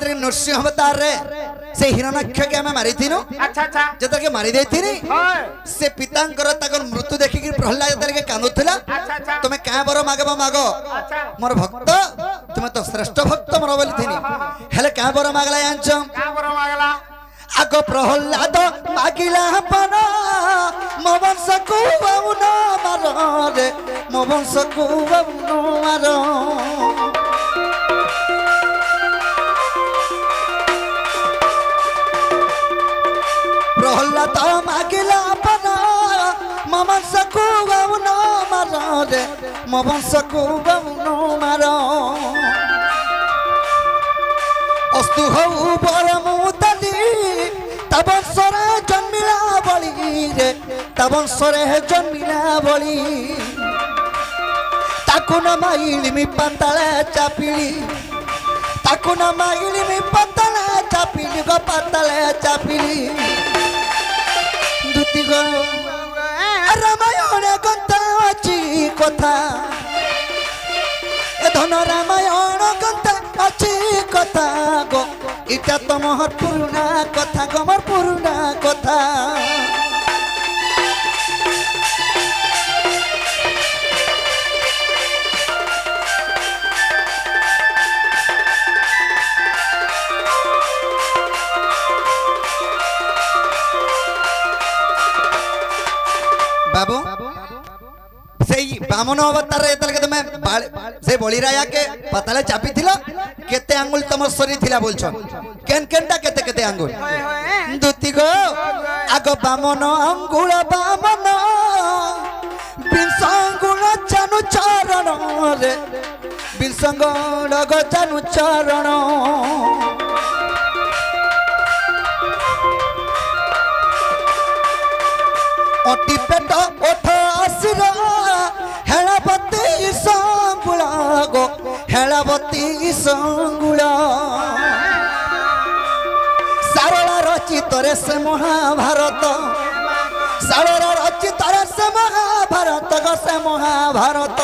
जेतरे नरसिंह अवतार रे से हिरण्यक्ष के हमें मारी थिनु अच्छा अच्छा जेतरे के मारी देथिनी होय से पितांकर ताकर मृत्यु देखि कि प्रहलाद जेतरे के कांदुथिला अच्छा अच्छा तुमे का बर मागबो मागो अच्छा मोर भक्त तुमे तो श्रेष्ठ भक्त मोर बोली थिनी हेले का बर मागला यांचो का बरो मागला आगो प्रहलाद मागिला पन मो वंश को बाउनो मारो रे मो वंश को बाउनो मारो प्रहलाद मागिला पन मो वंश को बाउनो मारो रे मो वंश को बाउनो मारो अस्तु हऊ बरमुतली तबंसरे जन्मिला बली रे तबंसरे जन्मिला बली ताकु न माइली मी पतले चापिली ताकु न माइली मी पतले चापिली गो पतले चापिली दुति गो रामायण गंता अछि कथा ए धन रामायण गंता अछि कथा गो इटा तो मोहर पुरुना कथा गो मोर पुरुना कथा बाबू सेई बामन अवतार एतल के तमे से बलिराया के पताले चापी थिलो केते आंगुल तमर सरी थिला बोलछन केन केनटा केते केते आंगुल दुति गो आगो बामन अंगुल बामन बिंसंगुल चानु चरण रे बिंसंगुल गो चानु चरण ओटी पेट ओठ आसिरा हेलापति संगुला गो हेलापति संगुला सारला रचित रे से महाभारत सारला रचित रे से महाभारत गो से महाभारत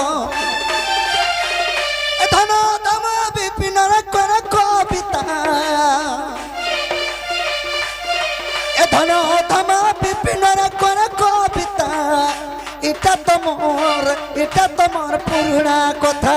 धन दम विपिन रे कर कविता ए धन दम विपिन रे कर कविता इटा तो मोर पुराना कथा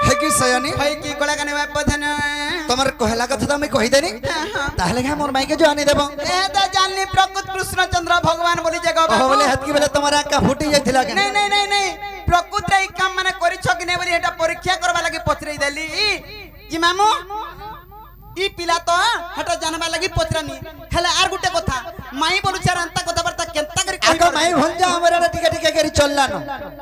हेगी सयानी भाई की कोला कने पथन तमर कहला कथा त मैं कहि देनी ताहले का मोर माई के जानी देबो ए त जानली प्रकृत कृष्ण चंद्र भगवान बोली जगह ओहो बोले हाथ की बेले तमरा का फुटी जाइथिला के नहीं नहीं नहीं नहीं प्रकृत रे काम माने करिछ कि नै बोली एटा परीक्षा करबा लागि पचरई देली जी मामू ई पिला तो हटा जानबा लागि पचरानी हेले आर गुटे कथा माई बोलु चार अंता कथा बर्ता केनता करी आगो माई भंजा हमरा टिके टिके करी चलला न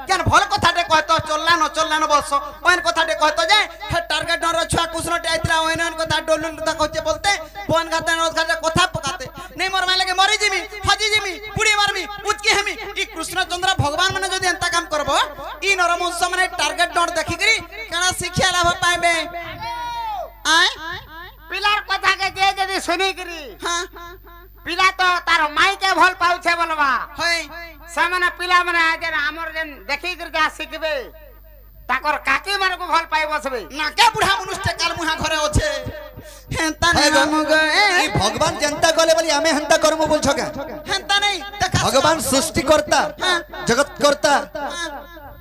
केन भल कथा टे कहतो चलला न बस ओन कथा टे कहतो जे हे टारगेट न रछुआ कुसनो टे आइतला ओन कथा डोलु लुता कहचे बोलते बोन गाते न गाते कथा पकाते नहीं मोर माई लगे मरी जिमी फजी जिमी पुड़ी मारमी उचकी हेमी ई कृष्ण चंद्र भगवान माने जदी अंता काम करबो ई नरमंश माने टारगेट न देखि करी केना शिक्षा लाभ पाएबे आय पिलार कथा के जे जदी सुनी करी हां पिला तो तार माई के भल पाउछे बोलबा होय से माने पिला माने जे हमर जे देखि कर जा सिखबे ताकर काकी माने को भल पाइ बसबे ना के बुढ़ा मनुष्य काल मुहा घरे होछे हेंता नै हम गए ई भगवान जनता कहले बोली हमें हंता करमु बोलछो का हेंता नै देखा भगवान सृष्टि करता जगत करता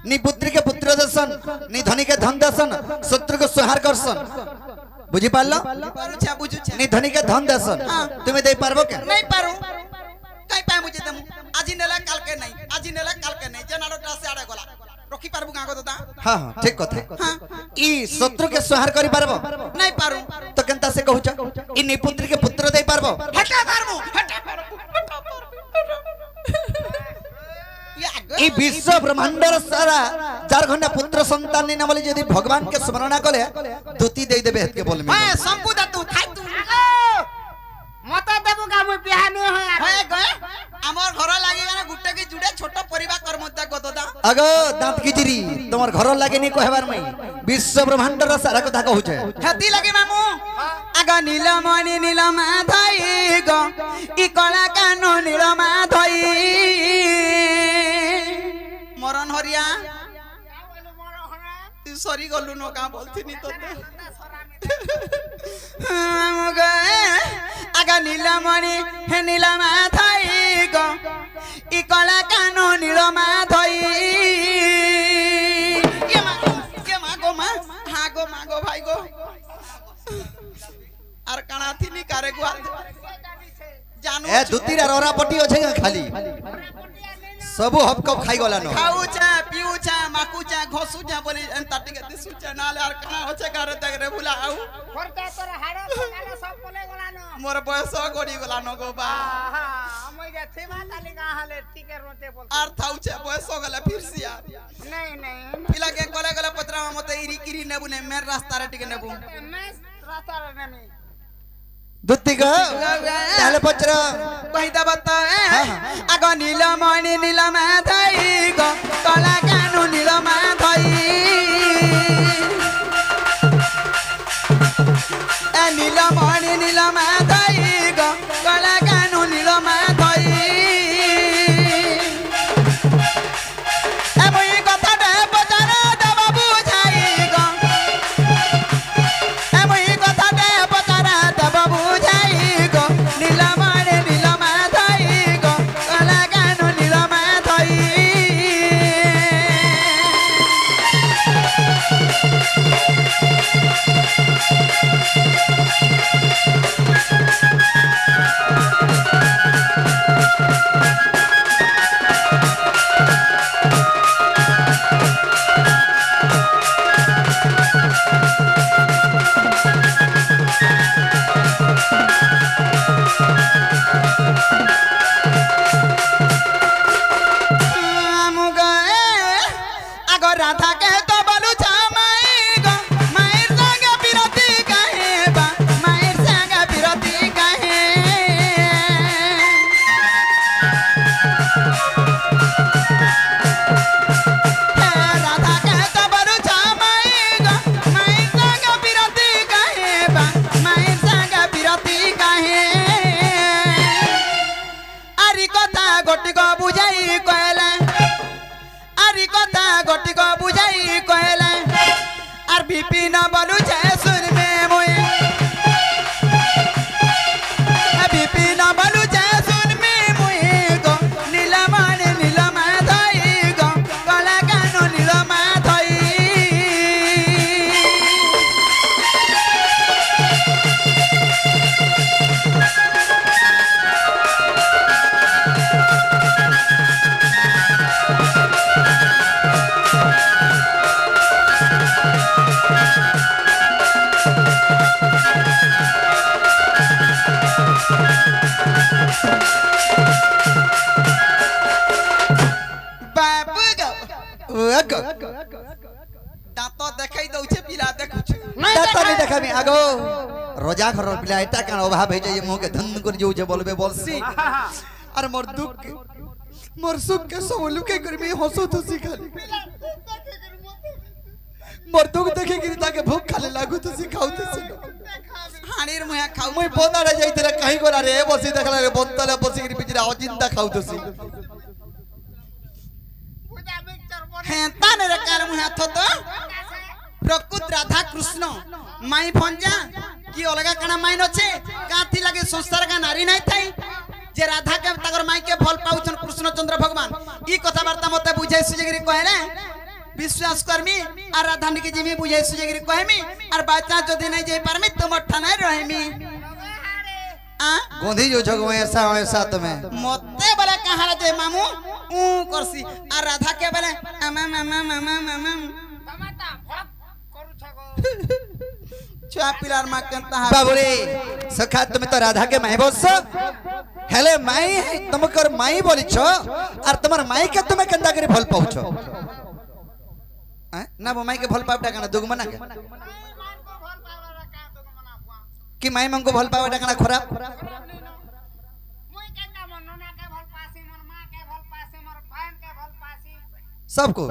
नी पुत्री के पुत्र दर्शन नी धनी के धन दर्शन शत्रु को संहार करसन बुझी पारलो पारुछा बुझुछा नी धनी के धन दर्शन तुम्हें दे पारबो के नहीं पारू काई पाए मुझे तुम आज नेला काल के नहीं जनाडोटा से आड़े गला रखी पारबु गागो दादा हां हां ठीक कथा ई शत्रु के संहार करि पारबो नहीं पारू तो केनता से कहूछ ई नी पुत्री के पुत्र दे पारबो हटा पारबु ई विश्व ब्रह्मांडर सारा 4 घंटा पुत्र संतान ने बोली यदि भगवान के स्मरण कले दुती दे देबे हेत के बोल में हां संकु दा तू खाई तू मत देबु का मु बिहानी होय गए हमर घर लागि माने गुटे के जुडे छोट परिवार कर्मता गददा अगो दांत किजिरी तमर घर लागे नी कहबार मई विश्व ब्रह्मांड रा सारा कथा कहू छे हेती लगे मामू आग नीलमणि नीलमा धई गो ई कला कानो नीलमा धई मरण हरिया सॉरी गलु न का बोलथिनी तोते आग नीलमणि हे नीलमा धई गो ई कला कानो नीलमा धई ये मा गो मा हा गो मा गो भाई गो आर काना थिनी कारे गो जानू ए दुतीरा रोरा पट्टी अछि खाली सबु हप कप खाई गला न खाऊचा पीऊचा माकुचा घोसुचा बोली एंता टिके दिसुचा नाले आर काना होचे कारे तक रे बुला आउ फरता तोर हाड़ो काना सब बोले गला न मोर बयस गडी गला न गो बा हम गे थेमा ताली का हाले टिके रोते बोल आर थाउचे बयस गला फिर से यार नहीं पिला के कोले गला पत्रा मते इरी किरी नेबु ने मेर रास्ता रे टिके नेबु मैं रास्ता रे नहीं दुत्ती का ताले पचरा कहिदा बता आग नीलमणि नीलमा धई गो कला कानु नीलमा धई ए नीलमणि नीलमा धई गो कला कानु नीलमा धई ए मुई कथा दे पचारा देबा बुझाई गो ए मुई कथा दे पचारा देबा बुझाई गो नीलमणि नीलमा धई गो कला कानु नीलमा धई राधा के तो बोलू माई गो मायर संग बिरती कहे बा मायर संग बिरती कहे राधा के तो बोलू माई गो मायर संग बिरती कहे बा मायर संग बिरती कहे आरी कथा गोटी को बुझाई कहला आरी कथा गोटी को बुझाई कहला आर विपिन बोलू छे सुन में मोए विपिन बोलू छे सुन में मोए गो नीलमणि नीलमा धई गो कला कानो नीलमा धई बाबू गो दांत देखाई दउछे पिला देखुछ दाता नहीं देखाबी आगो रोजा घर पिला एटा कान अभाव हे जे मुंह के धन कर जो जे बोलबे बोलसी अरे मोर दुख के मोर सुख के सब लुके कर में हंसो तो खाली मोर दुख देखे कि ताके भूख खाले लागू तो खाऊ तो हाणीर मुया खाऊ मुई बोदारे जाइतरे कहीं गोला रे बसी देखला रे बोतले बसी के पिजरा अजिंदा खाऊ तो पूजा मिक्सचर बोल हेता ने रे कार मुया थो तो प्रकृत राधा कृष्ण माई भंजा की अलगा कणा माई नछे काथी लागे संसार का नारी नाही थाई जे राधा के तगर माई के भल पाउछन कृष्ण चंद्र भगवान ई कथा वार्ता मते बुझाई सुजगिरी कहले विश्वास करमी आ राधा निके जिमी बुझाई सुजगिरी कहमी आर बाचा जदी नै जे परमी तुम ठनाय रहमी आ गोंधी जो जगो ऐसा तुम्हें मते बोले कहारा जे मामू ऊ करसी आ राधा के बोले मामा मामा मामा मामा तमाता भक करू छगो छुआ पिलार मा केनता बाबुरे सखा तुम्हें तो राधा के माई बोस हेले माई तुमकर माई बोली छो और तुम्हार माई के तुम्हें कंदा करे भल पाउछो ना वो माई के भल पावटा कना दुगमना के मान को भल पावला का तो मना हुआ कि माई मंको भल पावटा कना खराब मुई केंदा मन नोना के भल पासी मोर मां के भल पासी मोर बहन के भल पासी सबको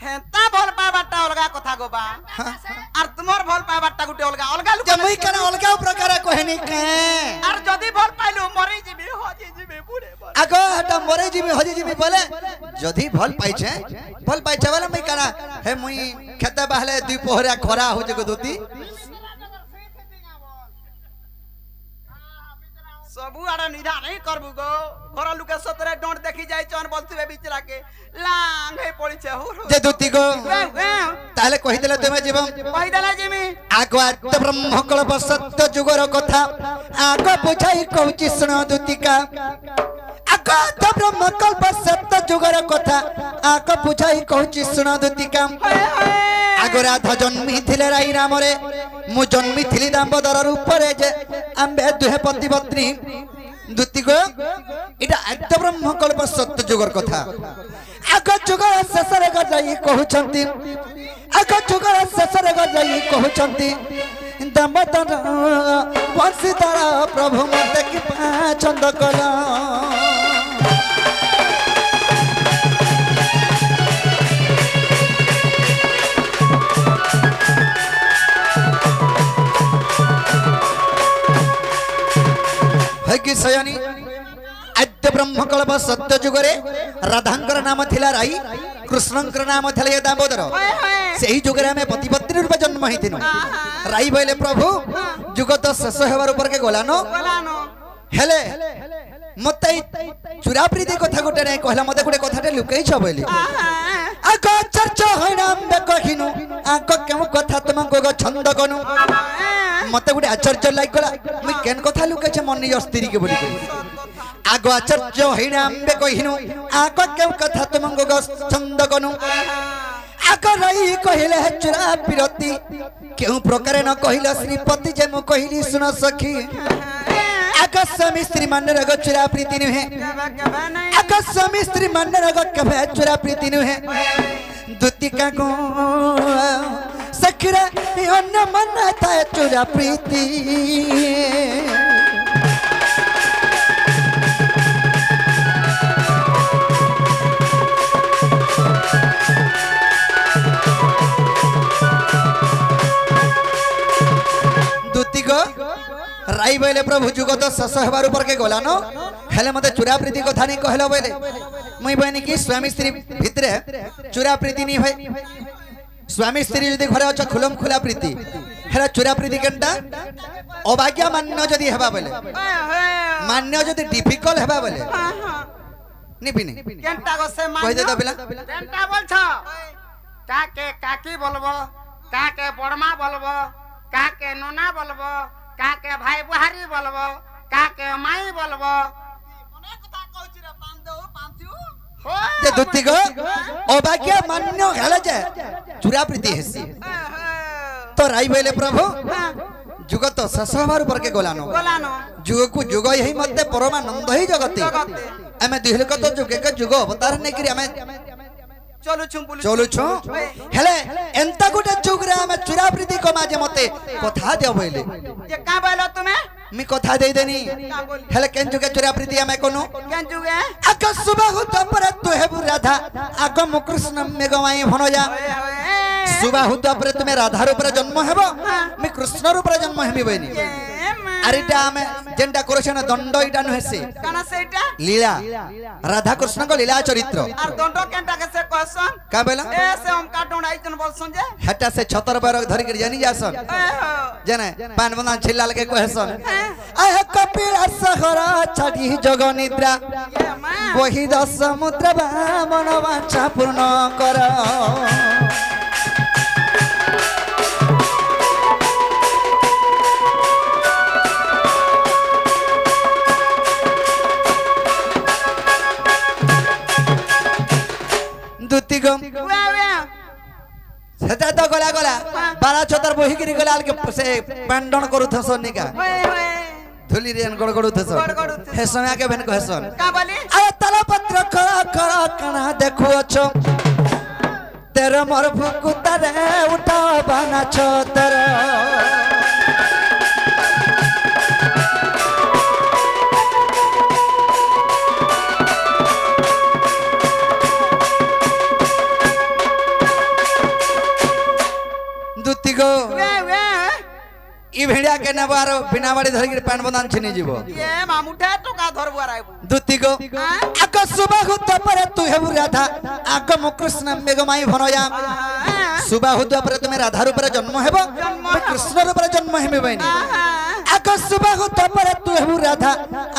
হেতা ভাল পাইবারটা অলগা কথা গোবা আর তোমার ভাল পাইবারটা গুটে অলগা অলগা লোক যে মুই কেন অলগা প্রকার কহেনি কে আর যদি ভাল পাইলু মরি যাবি হজি যাবি বুড়ে আগো হটা মরে যাবি হজি যাবি বলে যদি ভাল পাইছে বলে মুই কেন হে মুই খেতে বাহলে দুই পোহরা খরা হচ্ছে গো দুতি सबु आड़ा निधा नहीं करबु गो घर लुके सतरे डोंट देखी जाय चन बोलथिबे बिचरा के लांग हे पड़ी छे हो जे दुती गो ताले कहि देले तुमे जीवन कहि देला जिमी आगो आत्म ब्रह्मकल्प सत्य जुगर कथा आगो बुझाई कहूची सुन दुतिका आगो आत्म ब्रह्मकल्प सत्य जुगर कथा आगो बुझाई कहूची सुन दुतिका आगो राधा जन्मी थिले राई रामरे मु जन्मी थिली दामोदर रूपरे जे आम्बे दुहे पति पत्नी दुतिगो इटा आत्म ब्रह्मकल्प सत्य जुगर कथा आगो जुगर शेषरे गजाई कहउछंती आगो जुगर शेषरे गजाई कहउछंती दामोदर बंशीधर प्रभु मते कि पसंद कला कि सयानी आद्य ब्रह्मकल्प सत्य जुगरे राधांकर नाम थिला राई कृष्णंकर नाम थिला दामोदर सेही जुगरे हमें पति पत्नी रूप जन्म हिथिनु राई बोले प्रभु जुग तो शेष हेबार ऊपर के गलानो हेले मते चुरा प्रीति कथा गोटे नै कहला मते गोटे कथाटे लुकई छ बोली आगो चर्चा होइनाम बे कहिनु आगो केम कथा तुमको गो छंद कनु मते गोटे आश्चर्य लागला मैं केन कथा लुके छ मन निज स्त्री के बोली आगो आश्चर्य होइनाम बे कहिनु आगो केम कथा तुमको गो छंद कनु आगो रही कहिले चुरा प्रीति केउ प्रकार न कहिला श्रीपति जे मु कहिली सुन सखी आकाश स्वामी स्त्री मन रग चुरा प्रीति नुहे आकाश स्वामी स्त्री मन रग कभे चुरा प्रीति नुहे दुतिका को सखरा अन्य मन था चुरा प्रीति दुतिको राई बोले प्रभु जुग तो शेष हेबार ऊपर के गला न हेले मते चुरा प्रीति कथा नहीं कहलो बोले मुई बहनी की स्वामी स्त्री भितरे चुरा प्रीति नहीं होय स्वामी स्त्री यदि घरे अच्छा खुलम खुला प्रीति हेला चुरा प्रीति केनटा अभाग्य मान्य जदी हेबा बोले मान्य जदी डिफिकल्ट हेबा बोले निपिनी केनटा गो से कहि दे दबिला केनटा बोल छ काके काकी बोलबो काके बड़मा बोलबो काके नोना बोलबो काके भाई बुहारी बोलबो काके माई बोलबो मने कथा कहउची रे पांदो पांचू ते दुत्ती गो अभाग्य मान्य हेला जे चुरा प्रीति हेसी तो राई बोले प्रभु जुग तो शेष हेबार ऊपर के गलानो जुग को जुग यही मते परमानंद ही जगते हमें दिहल को तो जुग के जुग अवतार नै करी हमें चलु छु हेले एंता गोटे जुग रे हमें चुरा प्रीति को माजे मते कथा दियो बोले जे का बोलो तुमे मी कथा दे देनी हेले केन जुगे चुरा प्रीति हमें कोनो केन जुगे आग सुबह होत पर तू हेबु राधा आग मु कृष्ण में गवाई भनोजा सुबह होत पर तुमे राधा रूप रे जन्म हेबो मी कृष्ण रूप रे जन्म हेबी बनी अरेटा हमें जेंडा करछन दंड इटा नहेसे काना सेटा लीला राधा कृष्ण को लीला चरित्र और दंड केनटा के से कहसन का बेला ए से हम का डोंडाई जन बोलसन जे हेटा से छतर पर धरि के जानी जासन जने पान बना छिल्ला लगे कहसन आह कपिल सहरा छाडी जग निद्रा वही दस समुद्र मन वाचा पूर्ण कर दुतिगम सेटा तो गला गला बारा छतर बही गिरी गला के से पांडन करू थसन निका धुली रेन गड़गड़ू थसन हे समय के बेन कहसन का बोली आ तला पत्र खरा खरा कना देखो अछो तेरे मोर भुकुता रे उठा बाना छो तेरे इ भेड़िया के नबार बिना बाड़ी धर के पान बंदान छिनी जीवो ये मामुठे टका धरबो आइबो दुती को आक सुबह हुत पर तू हेबु राधा आगम कृष्ण मेघमाई भनया सुबह हुत पर तुमे राधा रूप रे जन्म हेबो कृष्ण रूप रे जन्म हेबे बहिनी आक सुबह हुत पर तू हेबु राधा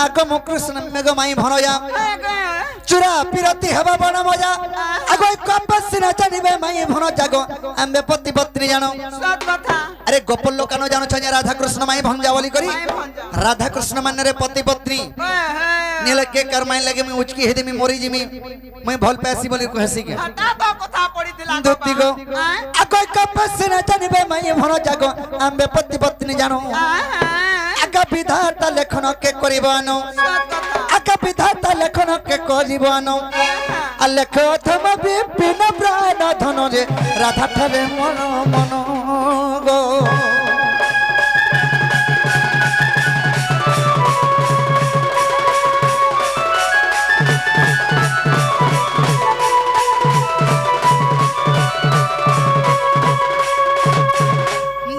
आगम कृष्ण मेघमाई भनया चुरा पिरती हेबा बण मजा आगो कपस न जानिबे माई भन जागो आम्बे पति पत्नी जानो सत कथा अरे गोपाल लोकानो जानो छ राधा कृष्ण माई भंजा बोली करी राधा कृष्ण मान रे पति पत्नी नीले के करमाई लगे मैं उचकी हेदे में मोरी जिमी मैं भल पैसी बोली कहसी के हटा तो कथा पड़ी दिला दुती को आको कपस न जानिबे माई भन जागो आम्बे पति पत्नी जानो आका विधाता लेखन के करिबानो आका विधाता लेखन के करिबानो अलेख थम विपिन प्राण धन रे राधा ठरे मन मन गो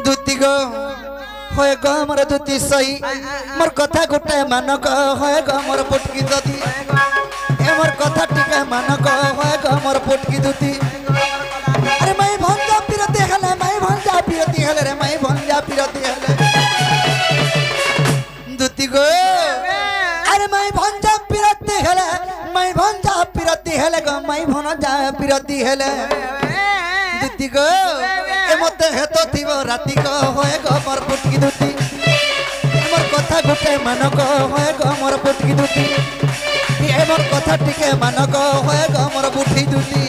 दुती गो होय गो मोर दुती सही मोर कथा गोटे मानक होय गो मोर पुटकी दती ए मोर कथा टिका मानक होय गो मोर पुटकी दुती अरे मैं भंजा पिरती हले मैं भंजा पिरती हले रे मैं भंजा पिरती हले दुती गो अरे मैं भंजा पिरती हले मैं भंजा पिरती हले गो मैं भंजा पिरती हले दुती गो ए मते हेतो थिबो राती को होय गो मोर पुटकी दुती मोर कथा गुटे मानक होय गो मोर पुटकी दुती ए मोर कथा टिके मानक होय गो मोर बुठी दुती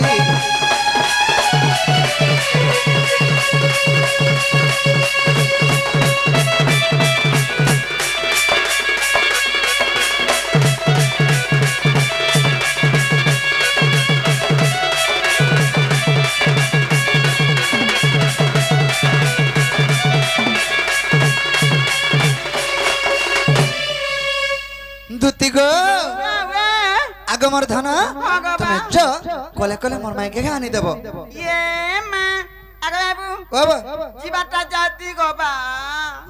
दुती गो आगमर धना तुमे ज कोले कोले मोर माई के गानी देबो ये मां आगे बाबू बाबा जीवाटा जाती गो बा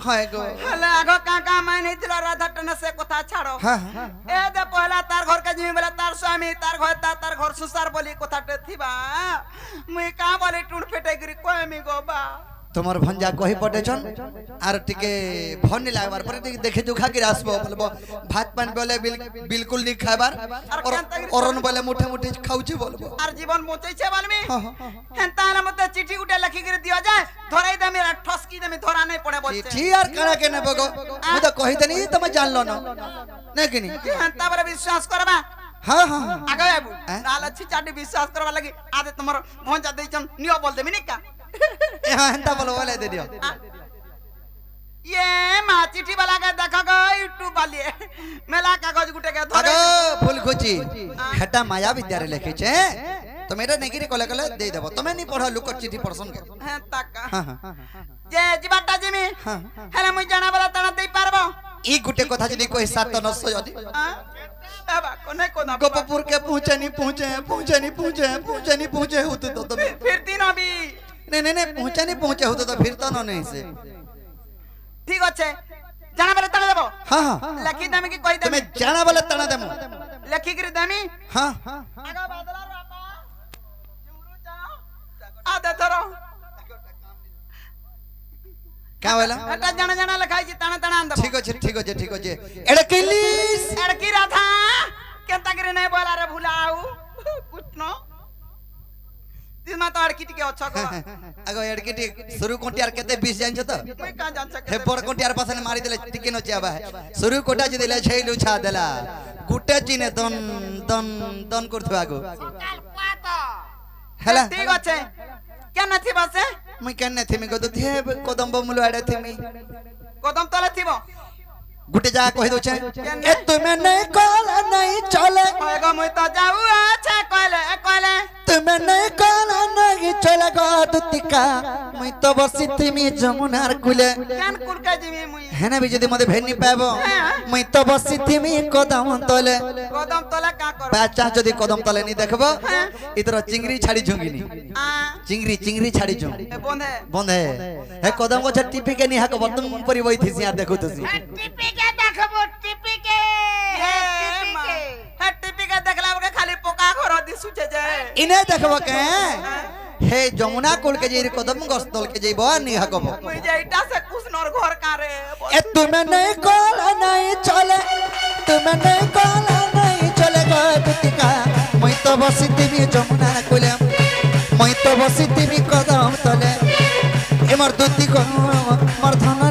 हाय गो हला आगो काका मैं नहीं तिला राधा टन से कथा छाड़ो हां ए दे पहला तार घर के जिमी बोला तार स्वामी तार घर तार घर सुसार बोली कथा टे थिबा मुई का बोले टुण फेटे गिरी कोय मी गो बा तुम्हार भंजा कही पटे छन आर टिके भन लागबार पर टिके देखे दुखा के आसबो बोलबो भात पान बोले बिल्कुल नहीं खाबार और औरन बोले मुठे मुठे खाउची बोलबो आर जीवन मोचै छे बालमी हेंता ना मते चिट्ठी उठे लखी गिरी दियो जाय धराई दे मेरा ठसकी दे में धरा नहीं पड़े बोलछे चिट्ठी यार कणा के ने बगो मु तो कहि तनी तुम जान लो न नहीं कि नहीं हेंता पर विश्वास करबा हां हां आगे बाबू नाल अच्छी चाटी विश्वास करबा लगी आदे तुमरो भंजा देचन नियो बोल दे मिनी का हां हंता बोलो वाले दे दियो ये मां चिट्ठी वाला के देखो गो यूट्यूब वाली मेला कागज गुटे के धरे अगो फूल खोची हेटा माया विद्यालय लिखे छे तो मेरा नेगिरी कोले कोले दे देबो तमे नहीं पढ़ो लुक चिट्ठी पढ़सन के हां तका हां हां जे जीवाटा जिमी हेले मुई जाना वाला तना देई पारबो ई गुटे कथा जदी कोई सात नस जदी बाबा कोने कोना गोपपुर के पहुंचे नहीं पहुंचे होते तो तमे फिर तीन अभी नहीं पहुंचे होते तो फिर तो नहीं से ठीक अच्छे जाना वाला तना देबो हां हां लखी दमे की कोई दे तमे जाना वाला तना देमु लखी गिरी दमी हां आगा बादला बाबा जुमरू जाओ आदे धरो का वाला एटा जाना जाना लखाई जी तना तना अंदर ठीक है एड़किलिस एड़की राधा केंता गिरी नहीं बोला रे भुलाऊ कुटनो दिमा तो एड़की के अच्छा को अगो एड़की शुरू कोटियार केते 20 जान छ त मैं का जान सके हे बड़ कोटियार पासन मारी देले टिके न चियाबा है शुरू कोटा जे देले छैलु छा देला गुटे चिने दन करथु आगो हला ठीक अच्छे क्या नथी बसे मैं कन्ने थी मैं गदु थे कदम बमुलो आडे थी मैं कदम तले थीबो गुटे जा कहि दो छे ए तुमे नहीं कॉल नहीं चले एगो मुई तो जाऊ अच्छा कहले तुमे नहीं कॉल नहीं চলে গো দুতিকা মুই তো বসিথিমি যমুনার কুলে কেন কুলকা জিমি মুই হেনে বি যদি মতে ভেনি পাব মুই তো বসিথিমি কদম তলে কদম তলে কা কর বাচ্চা যদি কদম তলে নি দেখব ইতর চিংড়ি ছাড়ি ঝুঙ্গিনি চিংড়ি ছাড়ি ঝুঙ্গ বন্ধে বন্ধে হে কদম গছ টিপিকে নি হাক বর্তন পরি বইথিছি আর দেখুতছি টিপিকে দেখবো টিপিকে হে টিপিকে দেখলা বকে খালি পোকা ঘর দিসুছে যে ইনে দেখব কে হে যমুনা কুল के जे कदम गस तल के जेब नी हकब मुई जे इटा से कुसनर घर कारे ए तुम्हें नहीं कॉल नहीं चले तुम्हें नहीं कॉल नहीं चले गो दुतिका मुई तो बसितिमी যমুনা কুলে मुई तो बसितिमी कदम तले ए मोर दुति को मोर धन